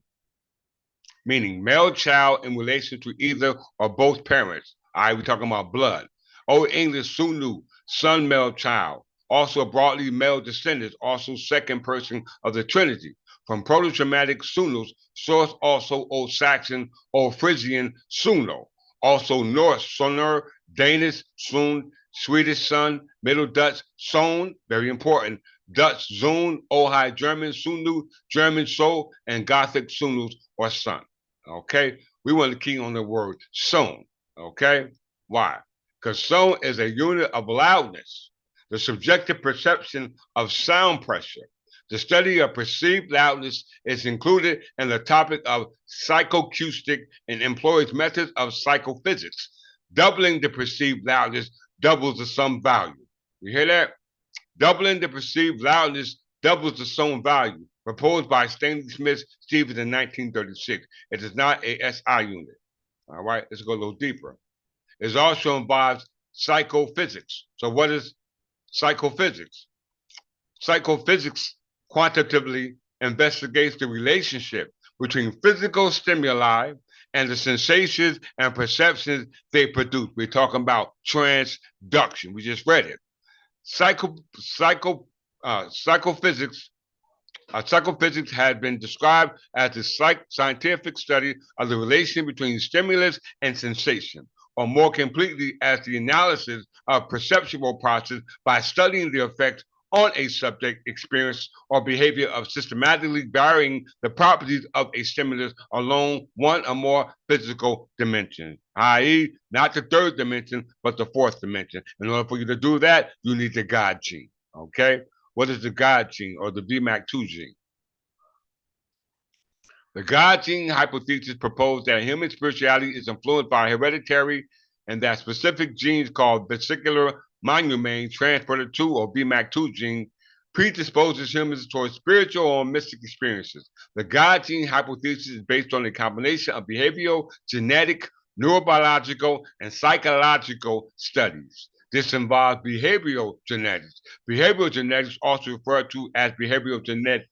meaning male child in relation to either or both parents. We're talking about blood. Old English Sunu, son, male child. Also broadly male descendants, also second person of the Trinity. From Proto-Germanic Sunus, source also Old Saxon, Old Frisian Suno. Also Norse, Sonur, Danish, Sun, Swedish Sun, Middle Dutch, Son, very important, Dutch Zun, Old High German, Sunu, German Soul, and Gothic Sunus or Son. Okay, we want to key on the word son. Okay, why? Because son is a unit of loudness, the subjective perception of sound pressure, The study of perceived loudness is included in the topic of psychoacoustic and employs methods of psychophysics. Doubling the perceived loudness doubles the sum value. You hear that? Doubling the perceived loudness doubles the sum value, proposed by Stanley Smith Stevens in 1936. It is not a SI unit. All right, let's go a little deeper. It also involves psychophysics. So what is psychophysics? Psychophysics quantitatively investigates the relationship between physical stimuli and the sensations and perceptions they produce. We're talking about transduction. We just read it. Psychophysics has been described as the scientific study of the relation between stimulus and sensation, or more completely as the analysis of perceptual process by studying the effects on a subject experience or behavior of systematically varying the properties of a stimulus along one or more physical dimensions, i.e., not the third dimension, but the fourth dimension. In order for you to do that, you need the God gene, okay? What is the God gene or the VMAC2 gene? The God gene hypothesis proposed that human spirituality is influenced by hereditary and that specific genes called vesicular monoamine transporter 2 or VMAC2 gene predisposes humans towards spiritual or mystic experiences. The God gene hypothesis is based on a combination of behavioral, genetic, neurobiological, and psychological studies. This involves behavioral genetics. Behavioral genetics, also referred to as behavioral genetics,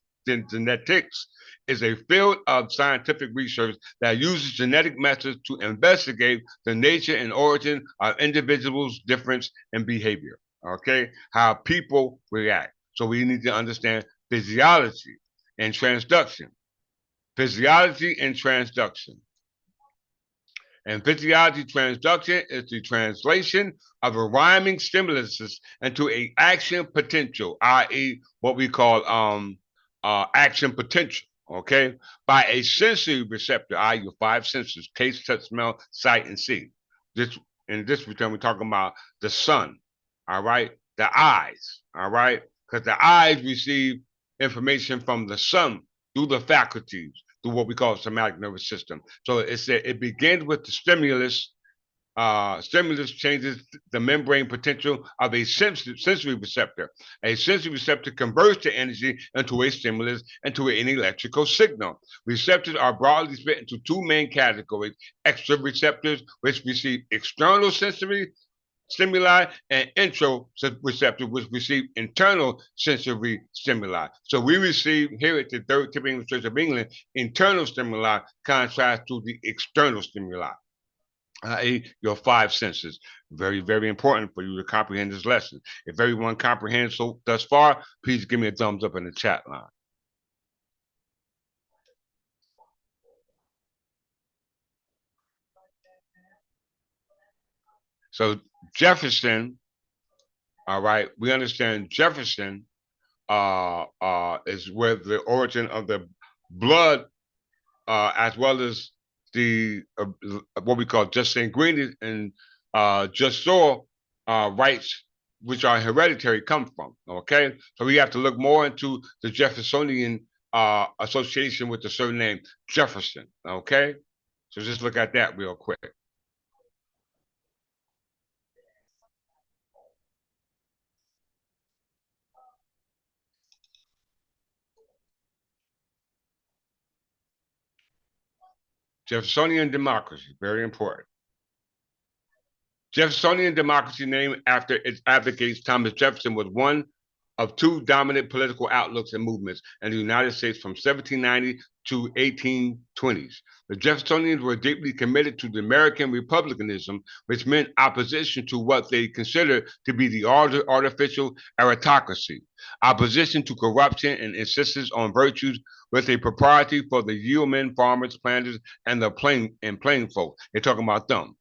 is a field of scientific research that uses genetic methods to investigate the nature and origin of individuals' difference in behavior, okay? How people react. So we need to understand physiology and transduction. Physiology and transduction. And physiology transduction is the translation of a rhyming stimulus into an action potential, i.e., what we call action potential, okay, by a sensory receptor, i.e., your five senses: taste, touch, smell, sight, and see. In this return, we're talking about the sun, all right, the eyes, all right, because the eyes receive information from the sun through the faculties, through what we call the somatic nervous system. So it begins with the stimulus. Stimulus changes the membrane potential of a sensory receptor. A sensory receptor converts the energy into a stimulus, into an electrical signal. Receptors are broadly split into two main categories: extra receptors, which receive external sensory stimuli, and receptors, which receive internal sensory stimuli. So we receive here at the Third Tip English Church of England internal stimuli contrast to the external stimuli, i.e., your five senses. Very, very important for you to comprehend this lesson. If everyone comprehends so thus far, please give me a thumbs up in the chat line. So Jefferson, all right, we understand Jefferson is where the origin of the blood, as well as the what we call just sanguineous and just soil rights, which are hereditary, come from. Okay, so we have to look more into the Jeffersonian association with the surname Jefferson. Okay, so just look at that real quick. Jeffersonian democracy, very important. Jeffersonian democracy, named after its advocates, Thomas Jefferson was one of two dominant political outlooks and movements in the United States from 1790 to 1820s. The Jeffersonians were deeply committed to the American republicanism, which meant opposition to what they considered to be the artificial aristocracy, opposition to corruption, and insistence on virtues with a propriety for the yeomen, farmers, planters, and the plain folk. They're talking about them.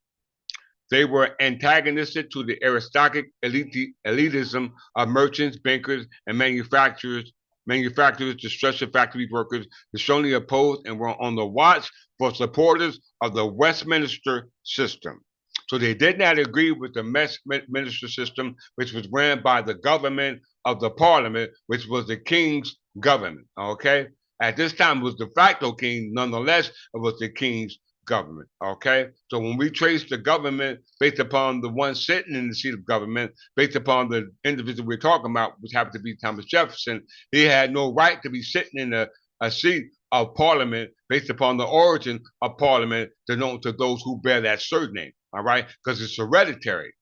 They were antagonistic to the aristocratic elitism of merchants, bankers, and manufacturers, destruction factory workers, who strongly opposed and were on the watch for supporters of the Westminster system. So they did not agree with the Westminster system, which was ran by the government of the parliament, which was the king's government. Okay. At this time, it was de facto king. Nonetheless, it was the king's government. Okay. So when we trace the government based upon the one sitting in the seat of government, based upon the individual we're talking about, which happened to be Thomas Jefferson, he had no right to be sitting in a seat of parliament based upon the origin of parliament known to those who bear that surname. All right. Because it's hereditary.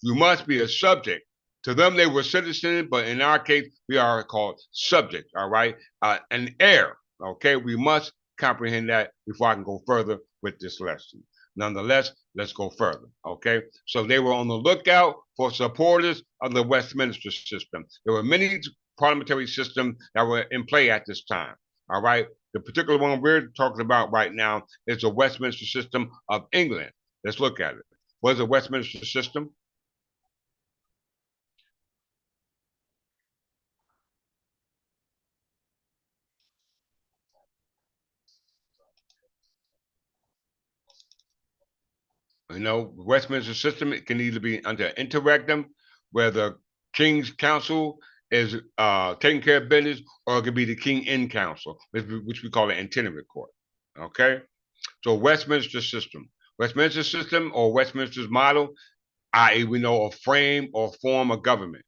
You must be a subject. To them, they were citizens, but in our case, we are called subject, all right? An heir, okay? We must comprehend that before I can go further with this lesson. Nonetheless, let's go further, okay? So they were on the lookout for supporters of the Westminster system. There were many parliamentary systems that were in play at this time, all right? The particular one we're talking about right now is the Westminster system of England. Let's look at it. What is the Westminster system? You know, Westminster system, it can either be under interregnum, where the King's Council is taking care of business, or it could be the King in Council, which we call an itinerant court. Okay? So Westminster system. Westminster system or Westminster's model, i.e. we know a frame or form of government,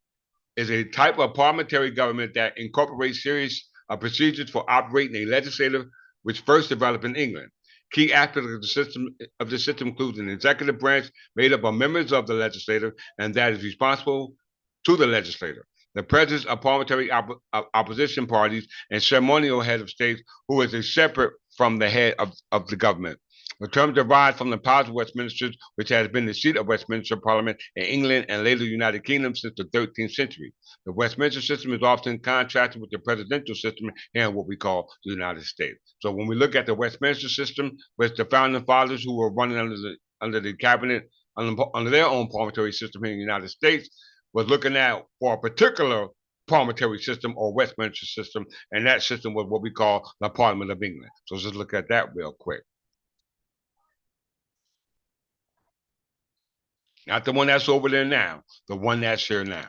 is a type of parliamentary government that incorporates series of procedures for operating a legislative, which first developed in England. Key aspects of the system includes an executive branch made up of members of the legislature, and that is responsible to the legislator. The presence of parliamentary opposition parties and ceremonial head of states, who is a separate from the head of the government. The term derives from the powers of Westminster, which has been the seat of Westminster Parliament in England and later the United Kingdom since the 13th century. The Westminster system is often contrasted with the presidential system here in what we call the United States. So when we look at the Westminster system, with the founding fathers who were running under the cabinet, under their own parliamentary system here in the United States, was looking at for a particular parliamentary system or Westminster system, and that system was what we call the Parliament of England. So let's just look at that real quick. Not the one that's over there now, the one that's here now.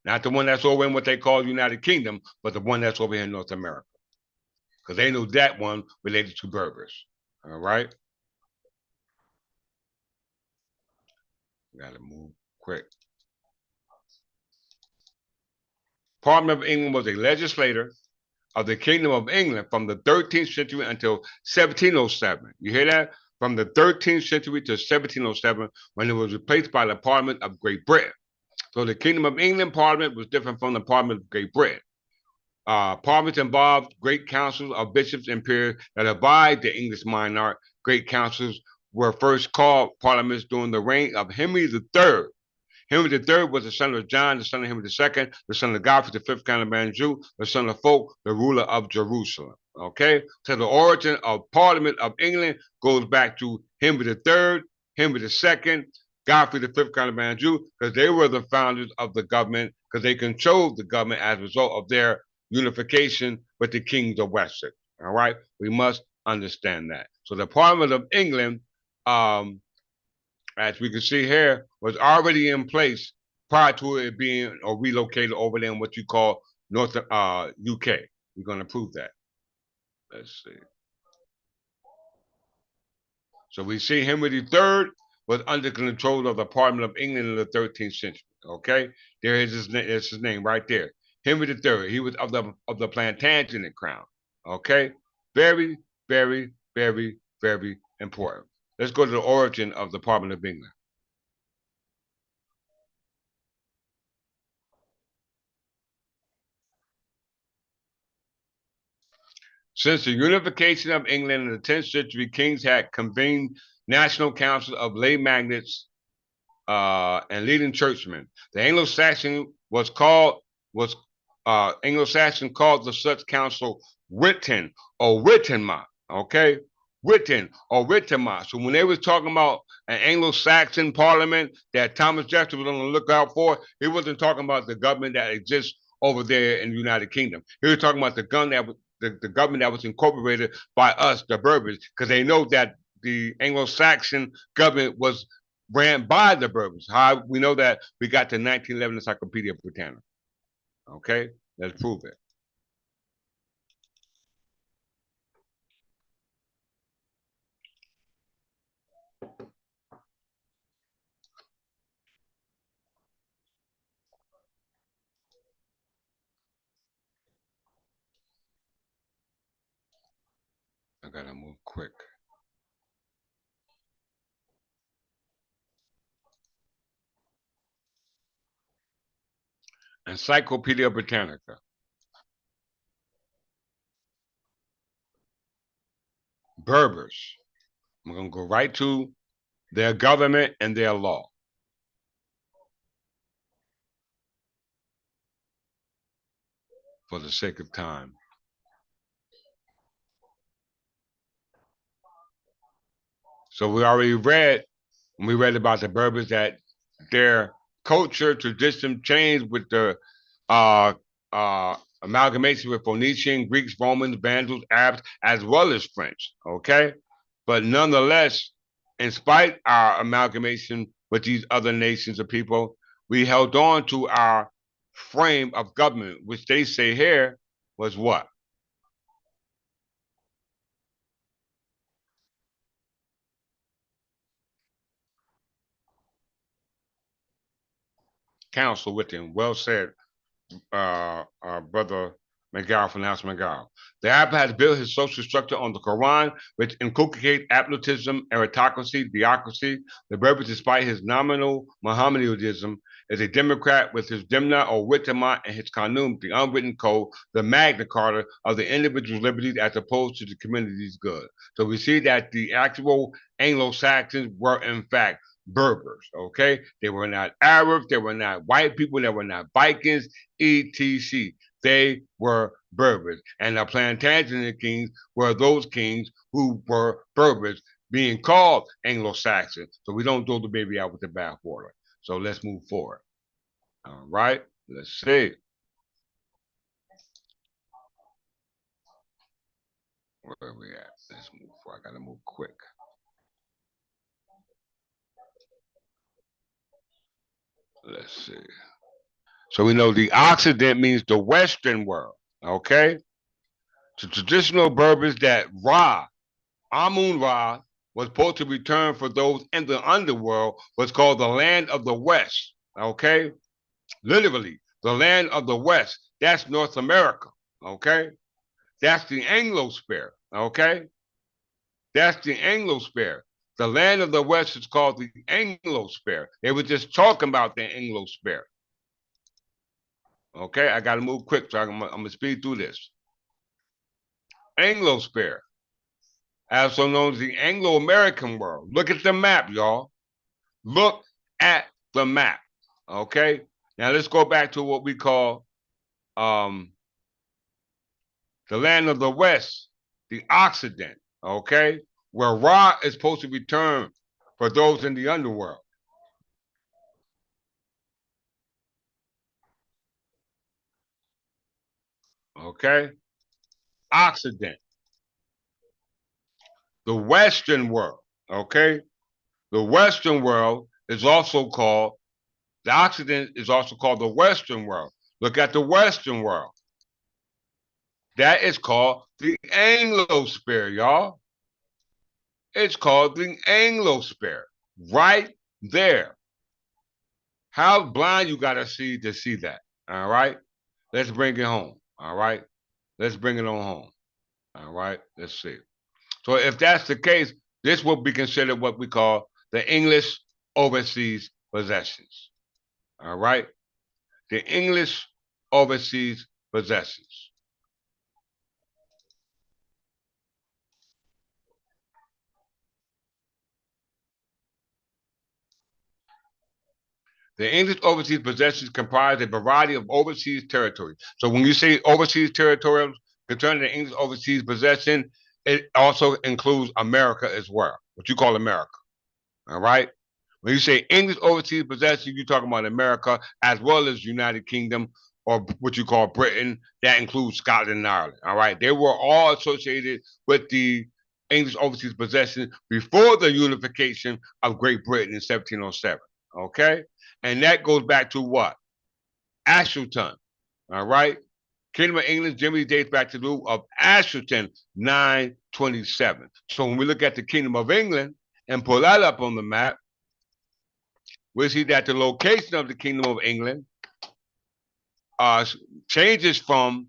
Not the one that's over in what they call the United Kingdom, but the one that's over here in North America. Because they know that one related to Berbers. All right? Gotta move quick. Parliament of England was a legislator of the Kingdom of England from the 13th century until 1707. You hear that? From the 13th century to 1707, when it was replaced by the Parliament of Great Britain. So the Kingdom of England Parliament was different from the Parliament of Great Britain. Parliaments involved great councils of bishops and peers that abide the English monarch. Great councils were first called parliaments during the reign of Henry III. Henry III was the son of John, the son of Henry II, the son of Godfrey, the 5th Count of Anjou, the son of Fulk, the ruler of Jerusalem. Okay, so the origin of Parliament of England goes back to Henry III, Henry II, Godfrey, the 5th Count of Anjou, because they were the founders of the government, because they controlled the government as a result of their unification with the kings of Wessex. All right, we must understand that. So the Parliament of England, as we can see here, was already in place prior to it being or relocated over there in what you call North UK. We're going to prove that. Let's see. So we see Henry III was under control of the Parliament of England in the 13th century. Okay, there is his name right there. Henry III. He was of the Plantagenet crown. Okay, very, very, very, very important. Let's go to the origin of the Parliament of England. Since the unification of England in the 10th century, kings had convened national councils of lay magnates and leading churchmen. The Anglo-Saxon called the such council Witan or Wittenma. Okay, Witan or Wittenma. So when they was talking about an Anglo-Saxon parliament that Thomas Jefferson was on the lookout for, he wasn't talking about the government that exists over there in the United Kingdom. He was talking about the government that was incorporated by us, the Berbers, because they know that the Anglo-Saxon government was ran by the Berbers. How we know that? We got the 1911 Encyclopedia Britannica. Okay, let's prove it. I gotta move quick. Encyclopedia Britannica. Berbers. I'm going to go right to their government and their law. For the sake of time. So we already read, when we read about the Berbers, that their culture, tradition changed with the amalgamation with Phoenician, Greeks, Romans, Vandals, Arabs, as well as French, okay? But nonetheless, in spite our amalgamation with these other nations of people, we held on to our frame of government, which they say here was what? Council within. Well said, Brother McGow from House McGow. The Arab has built his social structure on the Quran, which inculcates absolutism, aristocracy, theocracy. The Berber, despite his nominal Mohammedanism, is a Democrat with his Dimna or Witamat and his Qanun, the unwritten code, the Magna Carta of the individual's liberties as opposed to the community's good. So we see that the actual Anglo-Saxons were in fact Berbers, okay? They were not Arabs, they were not white people, they were not Vikings, etc. They were Berbers. And the Plantagenet kings were those kings who were Berbers, being called Anglo-Saxons. So we don't throw the baby out with the bathwater. So let's move forward. All right, let's see. Where are we at? Let's move forward. I gotta move quick. Let's see. So we know the Occident means the Western world, okay? So traditional Berbers that Ra, Amun-Ra, was supposed to return for those in the underworld was called the land of the West, okay? Literally, the land of the West. That's North America, okay? That's the Anglosphere, okay? That's the Anglosphere. The land of the West is called the Anglosphere. They were just talking about the Anglosphere. Okay, I got to move quick, so I'm going to speed through this. Anglosphere, also known as the Anglo-American world. Look at the map, y'all. Look at the map, okay? Now let's go back to what we call the land of the West, the Occident, okay? Where Ra is supposed to return for those in the underworld. Okay? Occident. The Western world, okay? The Western world is also called, the Occident is also called the Western world. Look at the Western world. That is called the Anglosphere, y'all. It's called the Anglosphere, right there. How blind you gotta see to see that, all right? Let's bring it home, all right? Let's bring it on home, all right? Let's see. So if that's the case, this will be considered what we call the English overseas possessions, all right? The English overseas possessions. The English overseas possessions comprise a variety of overseas territories. So when you say overseas territories concerning the English overseas possession, it also includes America as well, what you call America. All right? When you say English overseas possession, you're talking about America as well as United Kingdom or what you call Britain. That includes Scotland and Ireland. All right? They were all associated with the English overseas possessions before the unification of Great Britain in 1707. Okay? And that goes back to what? Ashelton. All right? Kingdom of England generally dates back to the rule of Ashelton, 927. So when we look at the Kingdom of England and pull that up on the map, we see that the location of the Kingdom of England changes from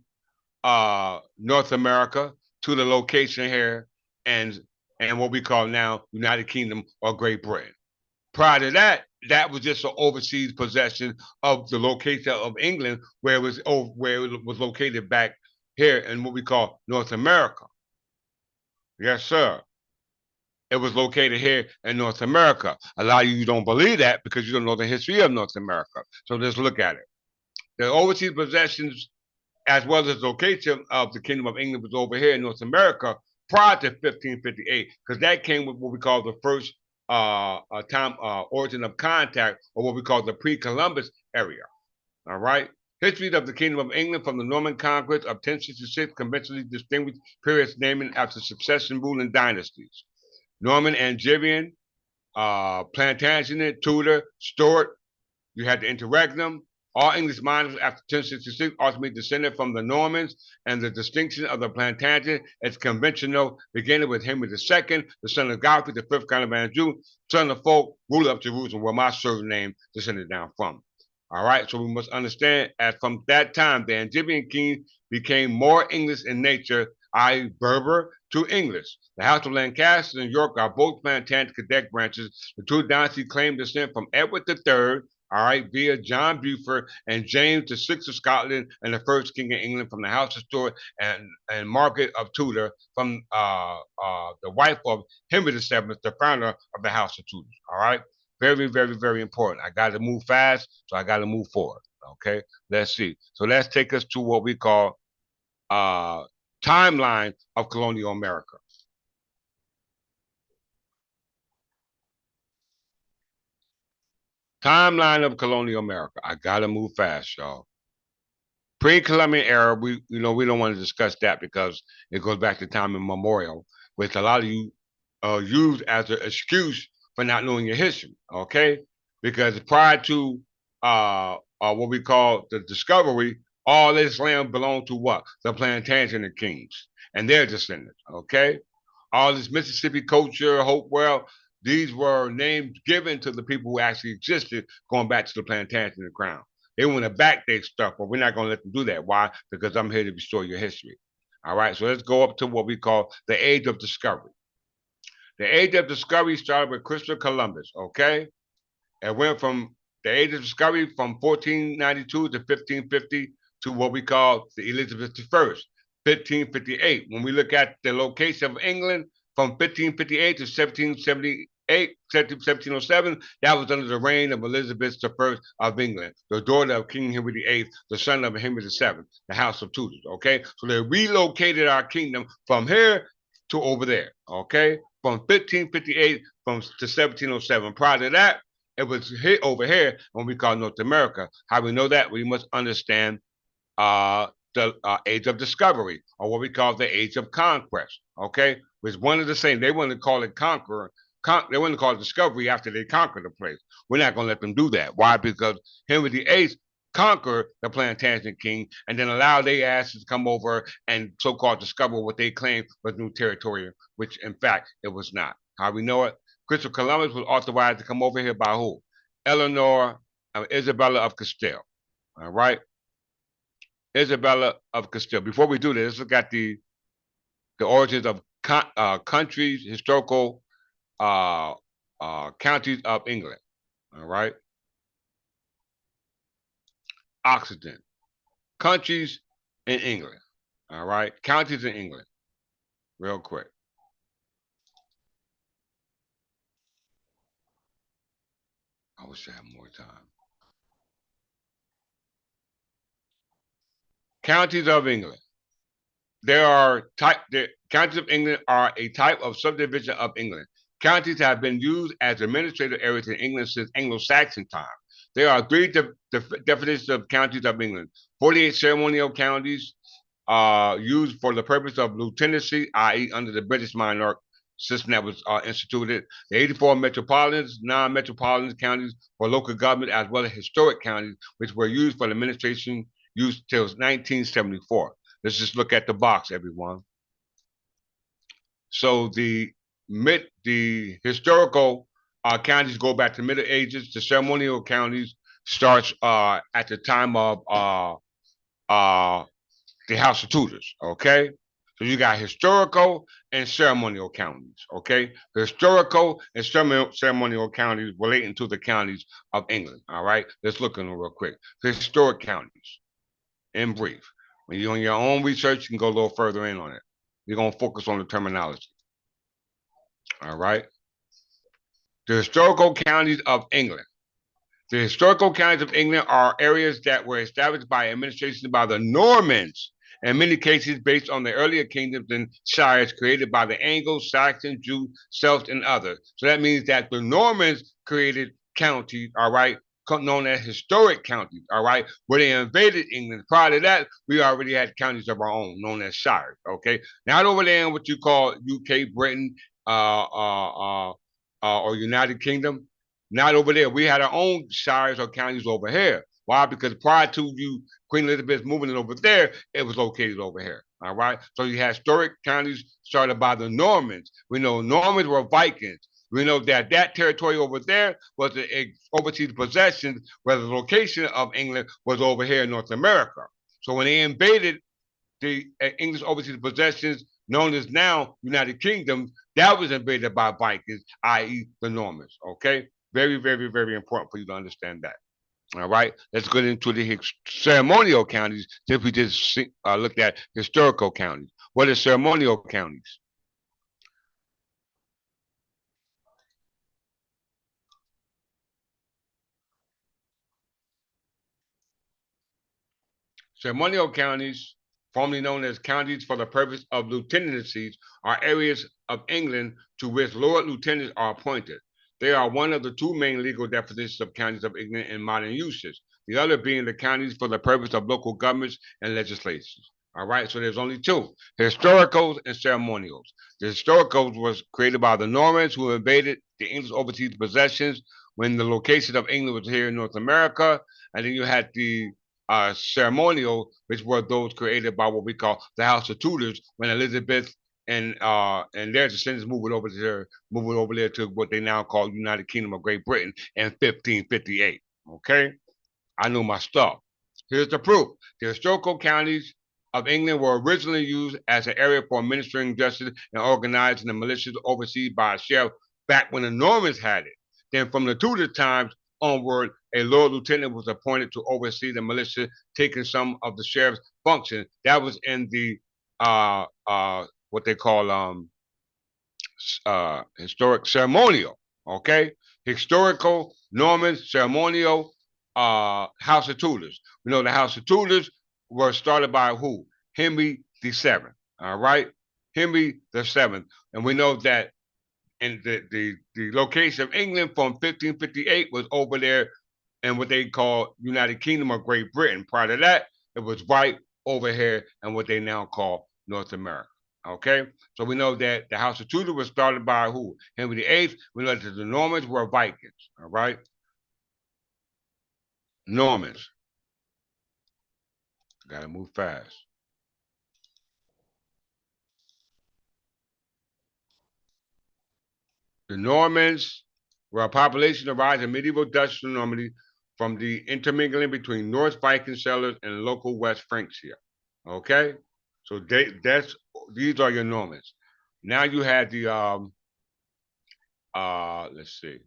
North America to the location here and what we call now United Kingdom or Great Britain. Prior to that, that was just an overseas possession of the location of England, where it was located back here in what we call North America. Yes, sir. It was located here in North America. A lot of you don't believe that because you don't know the history of North America. So let's look at it. The overseas possessions, as well as the location of the Kingdom of England, was over here in North America prior to 1558, because that came with what we call the first origin of contact, or what we call the pre-Columbus area. All right. History of the Kingdom of England from the Norman conquest of 1066 conventionally distinguished periods naming after succession ruling dynasties. Norman, Angevin, Plantagenet, Tudor, Stuart. You had the interregnum. All English miners after 1066 ultimately descended from the Normans, and the distinction of the Plantagenet is conventional, beginning with Henry II, the son of Godfrey, the fifth Count of Anjou, son of Fulk, ruler of Jerusalem, where my surname descended down from. All right, so we must understand that from that time, the Angevin king became more English in nature, i.e. Berber, to English. The House of Lancaster and York are both Plantagenet cadet branches. The two dynasties claim descent from Edward III, all right, via John Beaufort, and James VI of Scotland, and the first king of England from the House of Stuart, and Margaret of Tudor from the wife of Henry VII, the founder of the House of Tudor. All right, very, very, very important. I got to move fast, so I got to move forward. Okay, let's see. So let's take us to what we call timeline of colonial America. Timeline of colonial America. I gotta move fast, y'all. Pre-Columbian era, we don't want to discuss that because it goes back to time immemorial, which a lot of you use as an excuse for not knowing your history. Okay, because prior to what we call the discovery, all this land belonged to what? The Plantagenet kings and their descendants. Okay, all this Mississippi culture, Hopewell. These were names given to the people who actually existed going back to the Plantagenet crown. They want to backdate stuff, but we're not going to let them do that. Why? Because I'm here to restore your history. All right, so let's go up to what we call the Age of Discovery. The Age of Discovery started with Christopher Columbus, okay? It went from the Age of Discovery from 1492 to 1550 to what we call the Elizabeth I, 1558. When we look at the location of England, from 1558 to 1707, that was under the reign of Elizabeth I of England, the daughter of King Henry VIII, the son of Henry VII, the House of Tudor, okay? So they relocated our kingdom from here to over there, okay? From 1558 to 1707. Prior to that, it was hit over here when we call North America. How we know that? We must understand the Age of Discovery, or what we call the Age of Conquest, okay? Was one of the same. They want to call it conqueror. They want to call it discovery after they conquer the place. We're not going to let them do that. Why? Because Henry VIII conquered the Plantagenet king and then allowed their asses to come over and so-called discover what they claimed was new territory, which in fact it was not. How we know it? Christopher Columbus was authorized to come over here by who? Eleanor Isabella of Castile. All right? Isabella of Castile. Before we do this, let's look at the origins of countries, historical counties of England. All right. Oxygen. Countries in England. All right. Counties in England. Real quick. I wish I had more time. Counties of England. The counties of England are a type of subdivision of England. Counties have been used as administrative areas in England since Anglo-Saxon time. There are three definitions of counties of England. 48 ceremonial counties used for the purpose of lieutenancy, i.e. under the British monarch. system that was instituted. The 84 metropolitans, non-metropolitan counties for local government, as well as historic counties, which were used for the administration used till 1974. Let's just look at the box, everyone. So the historical counties go back to the Middle Ages. The ceremonial counties starts at the time of the House of Tudors. Okay, so you got historical and ceremonial counties. Okay, the historical and ceremonial counties relating to the counties of England. All right, let's look at them real quick. The historic counties, in brief. When you're on your own research, you can go a little further in on it. You're gonna focus on the terminology. All right. The historical counties of England. The historical counties of England are areas that were established by administration by the Normans, in many cases based on the earlier kingdoms and shires created by the Angles, Saxons, Jews, Celts, and others. So that means that the Normans created counties, all right, known as historic counties, all right, where they invaded England. Prior to that, we already had counties of our own, known as shires, okay? Not over there in what you call UK, Britain, or United Kingdom. Not over there. We had our own shires or counties over here. Why? Because prior to Queen Elizabeth moving it over there, it was located over here. All right. So you had historic counties started by the Normans. We know Normans were Vikings. We know that territory over there was the overseas possession, where the location of England was over here in North America. So when they invaded the English overseas possessions, known as now United Kingdom, that was invaded by Vikings, i.e. the Normans. Okay. Very, very, very important for you to understand that. All right, let's get into the ceremonial counties since we just looked at historical counties. What are ceremonial counties? Ceremonial counties, formerly known as counties for the purpose of lieutenancies, are areas of England to which Lord Lieutenants are appointed. They are one of the two main legal definitions of counties of England in modern usage, the other being the counties for the purpose of local governments and legislations. All right, so there's only two, historicals and ceremonials. The historicals was created by the Normans who invaded the English overseas possessions when the location of England was here in North America. And then you had the ceremonial, which were those created by what we call the House of Tudors when Elizabeth and their descendants moved over there to what they now call United Kingdom of Great Britain in 1558. Okay, I know my stuff. Here's the proof. The historical counties of England were originally used as an area for administering justice and organizing the militias overseen by a sheriff back when the Normans had it. Then from the Tudor times onward, a Lord Lieutenant was appointed to oversee the militia, taking some of the sheriff's functions. That was in the what they call historic ceremonial. Okay, historical Norman ceremonial House of Tudors. We know the House of Tudors were started by who? Henry VII. All right, Henry VII, and we know that in the location of England from 1558 was over there in what they call United Kingdom of Great Britain. Prior to that, it was right over here in what they now call North America. Okay, so we know that the House of Tudor was started by who? Henry VIII. We know that the Normans were Vikings. All right, Normans. Gotta move fast. The Normans were a population derived in medieval Dutch Normandy from the intermingling between Norse Viking settlers and local West Franks here. Okay, so these are your Normans. Now you had the let's see,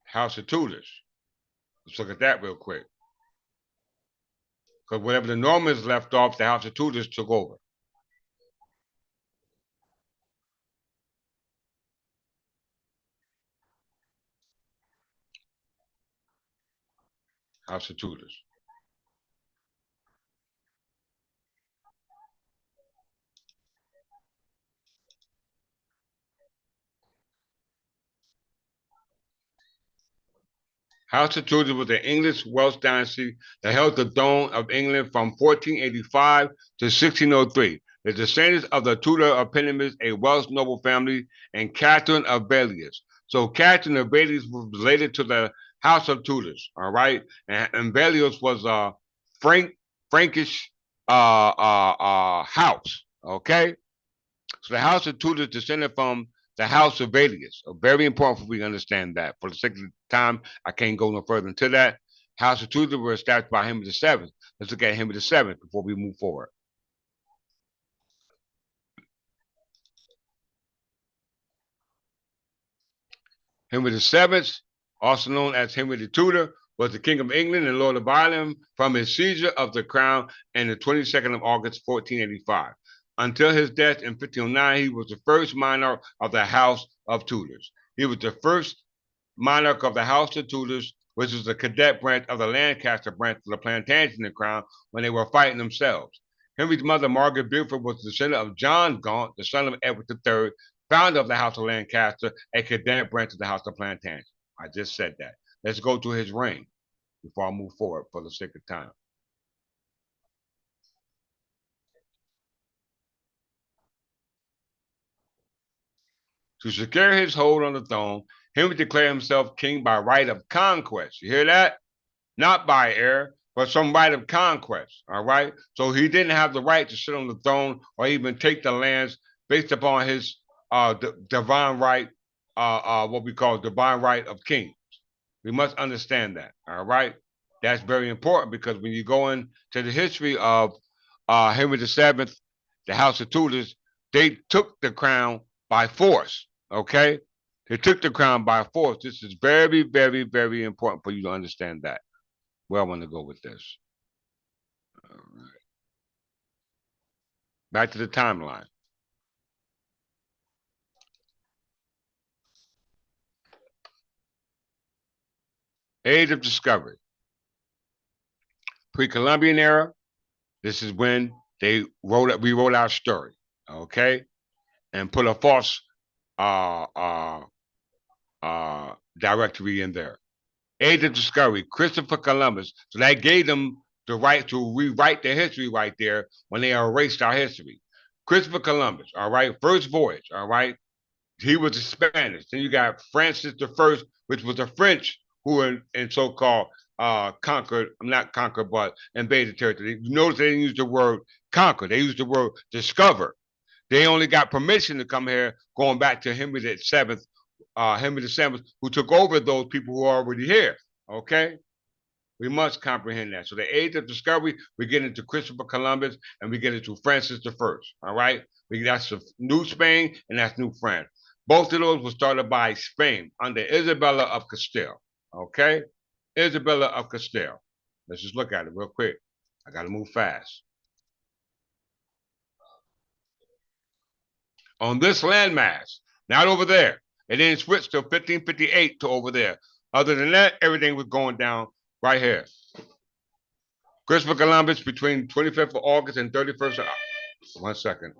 House of Tudors. Let's look at that real quick. Because whatever the Normans left off, the House of Tudors took over. House of Tudors. House of Tudors was the English Welsh dynasty that held the throne of England from 1485 to 1603. the descendants of the Tudor of Pennymouth, a Welsh noble family, and Catherine of Baelius. So Catherine of Baelius was related to the House of Tudors, all right? And Baelius was a Frankish house, okay? So the House of Tudor descended from the House of Baelius. So very important for we to understand that. For the sake of time, I can't go no further into that. House of Tudor were established by Henry VII. Let's look at Henry VII before we move forward. Henry VII, also known as Henry the Tudor, was the King of England and Lord of Ireland from his seizure of the crown on the 22nd of August, 1485. Until his death in 1509, he was the first monarch of the House of Tudors. He was the first monarch of the House of Tudors, which was the cadet branch of the Lancaster branch of the Plantagenet crown when they were fighting themselves. Henry's mother, Margaret Beaufort, was the descendant of John Gaunt, the son of Edward III, founder of the House of Lancaster, a cadet branch of the House of Plantagenet. I just said that. Let's go to his reign before I move forward for the sake of time. To secure his hold on the throne, Henry declared himself king by right of conquest. You hear that? Not by heir, but some right of conquest. All right. So he didn't have the right to sit on the throne or even take the lands based upon his divine right, what we call divine right of kings. We must understand that. All right. That's very important because when you go into the history of Henry VII, the House of Tudors, they took the crown by force. Okay. They took the crown by force. This is very, very, very important for you to understand that. Where I want to go with this. All right. Back to the timeline. Age of Discovery. Pre-Columbian era. This is when they rewrote our story, okay, and put a false directory in there. Age of Discovery, Christopher Columbus. So that gave them the right to rewrite the history right there when they erased our history. Christopher Columbus, all right, first voyage, all right. He was a Spanish. Then you got Francis I, which was the French who were in so-called not conquered, but invaded territory. You notice they didn't use the word conquer. They used the word discover. They only got permission to come here going back to Henry VII, who took over those people who are already here. Okay? We must comprehend that. So the age of discovery, we get into Christopher Columbus and we get into Francis I. All right? That's New Spain and that's New France. Both of those were started by Spain under Isabella of Castile. Okay? Isabella of Castile. Let's just look at it real quick. I got to move fast. On this landmass, not over there. It didn't switch till 1558 to over there. Other than that, everything was going down right here. Christopher Columbus between 25th of August and 31st of... 1 second.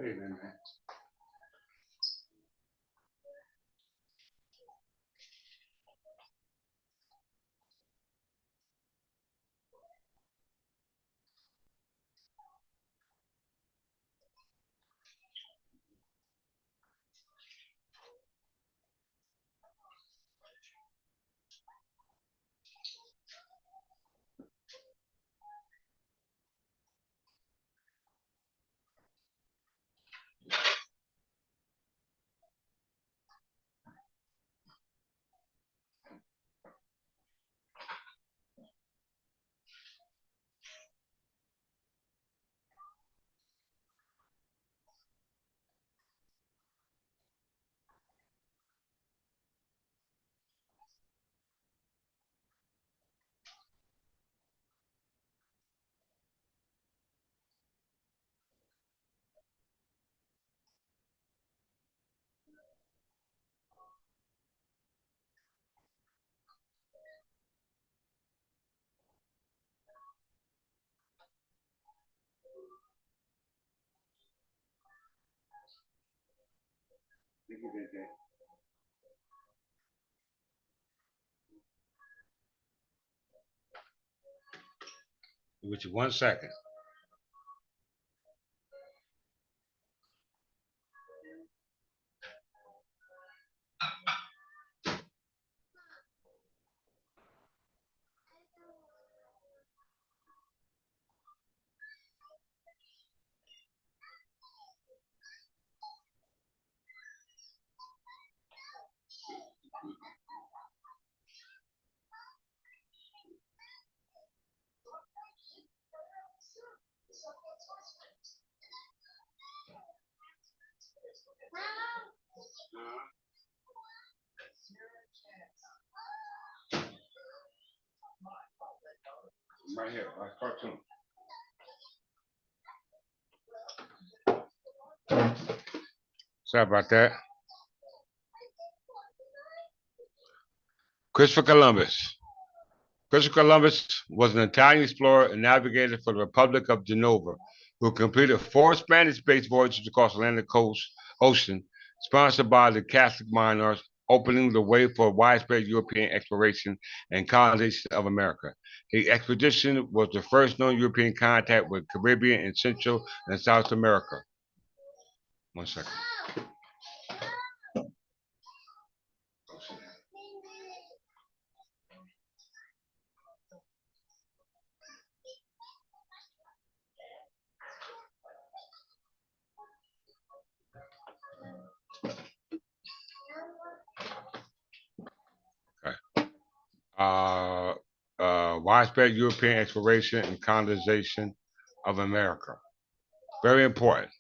Hey, man. With you 1 second. Right here, my cartoon. Sorry about that. Christopher Columbus. Christopher Columbus was an Italian explorer and navigator for the Republic of Genova, who completed 4 Spanish-based voyages across the Atlantic Ocean, sponsored by the Catholic monarchs, opening the way for widespread European exploration and colonization of America. His expedition was the first known European contact with Caribbean and Central and South America. 1 second. Widespread European exploration and colonization of America. Very important.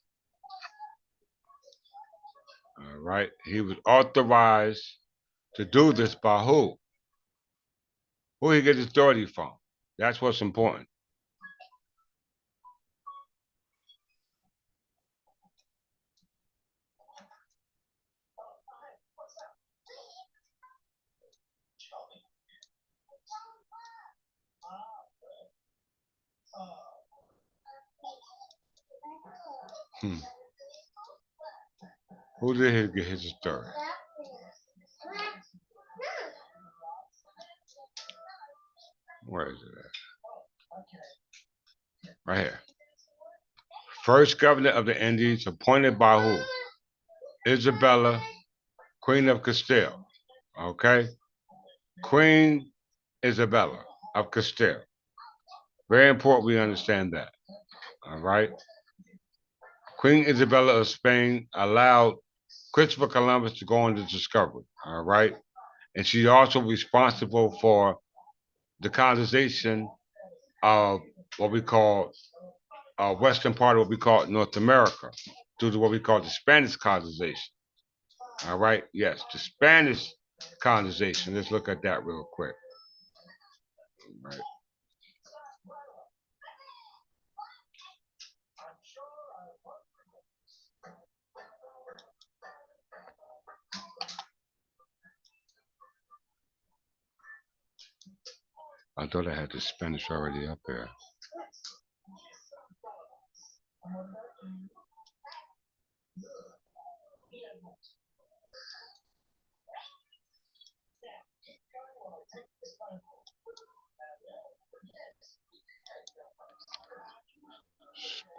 All right. He was authorized to do this by who? Who he get his authority from? That's what's important. Who did he get his authority? Where is it at? Right here. First governor of the Indies appointed by who? Isabella, Queen of Castile. Okay? Queen Isabella of Castile. Very important we understand that. All right? Queen Isabella of Spain allowed Christopher Columbus to go on the discovery. All right? And she's also responsible for the colonization of what we call western part of what we call North America, due to what we call the Spanish colonization. All right, yes, the Spanish colonization. Let's look at that real quick. All right. I thought I had the Spanish already up there.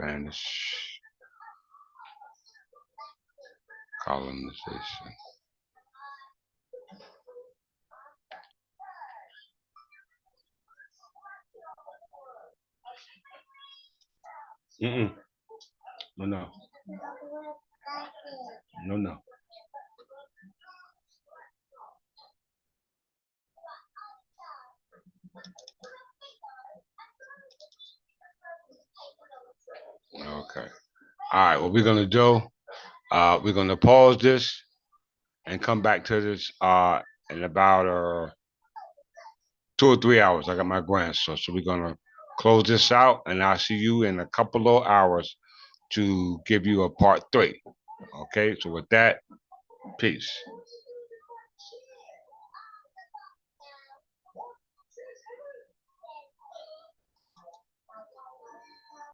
Spanish colonization. No, no. No, no. Okay. All right. What we're gonna do? We're gonna pause this and come back to this in about 2 or 3 hours. I got my grandson, so we're gonna close this out, and I'll see you in a couple of hours to give you a part 3. Okay. So with that, peace.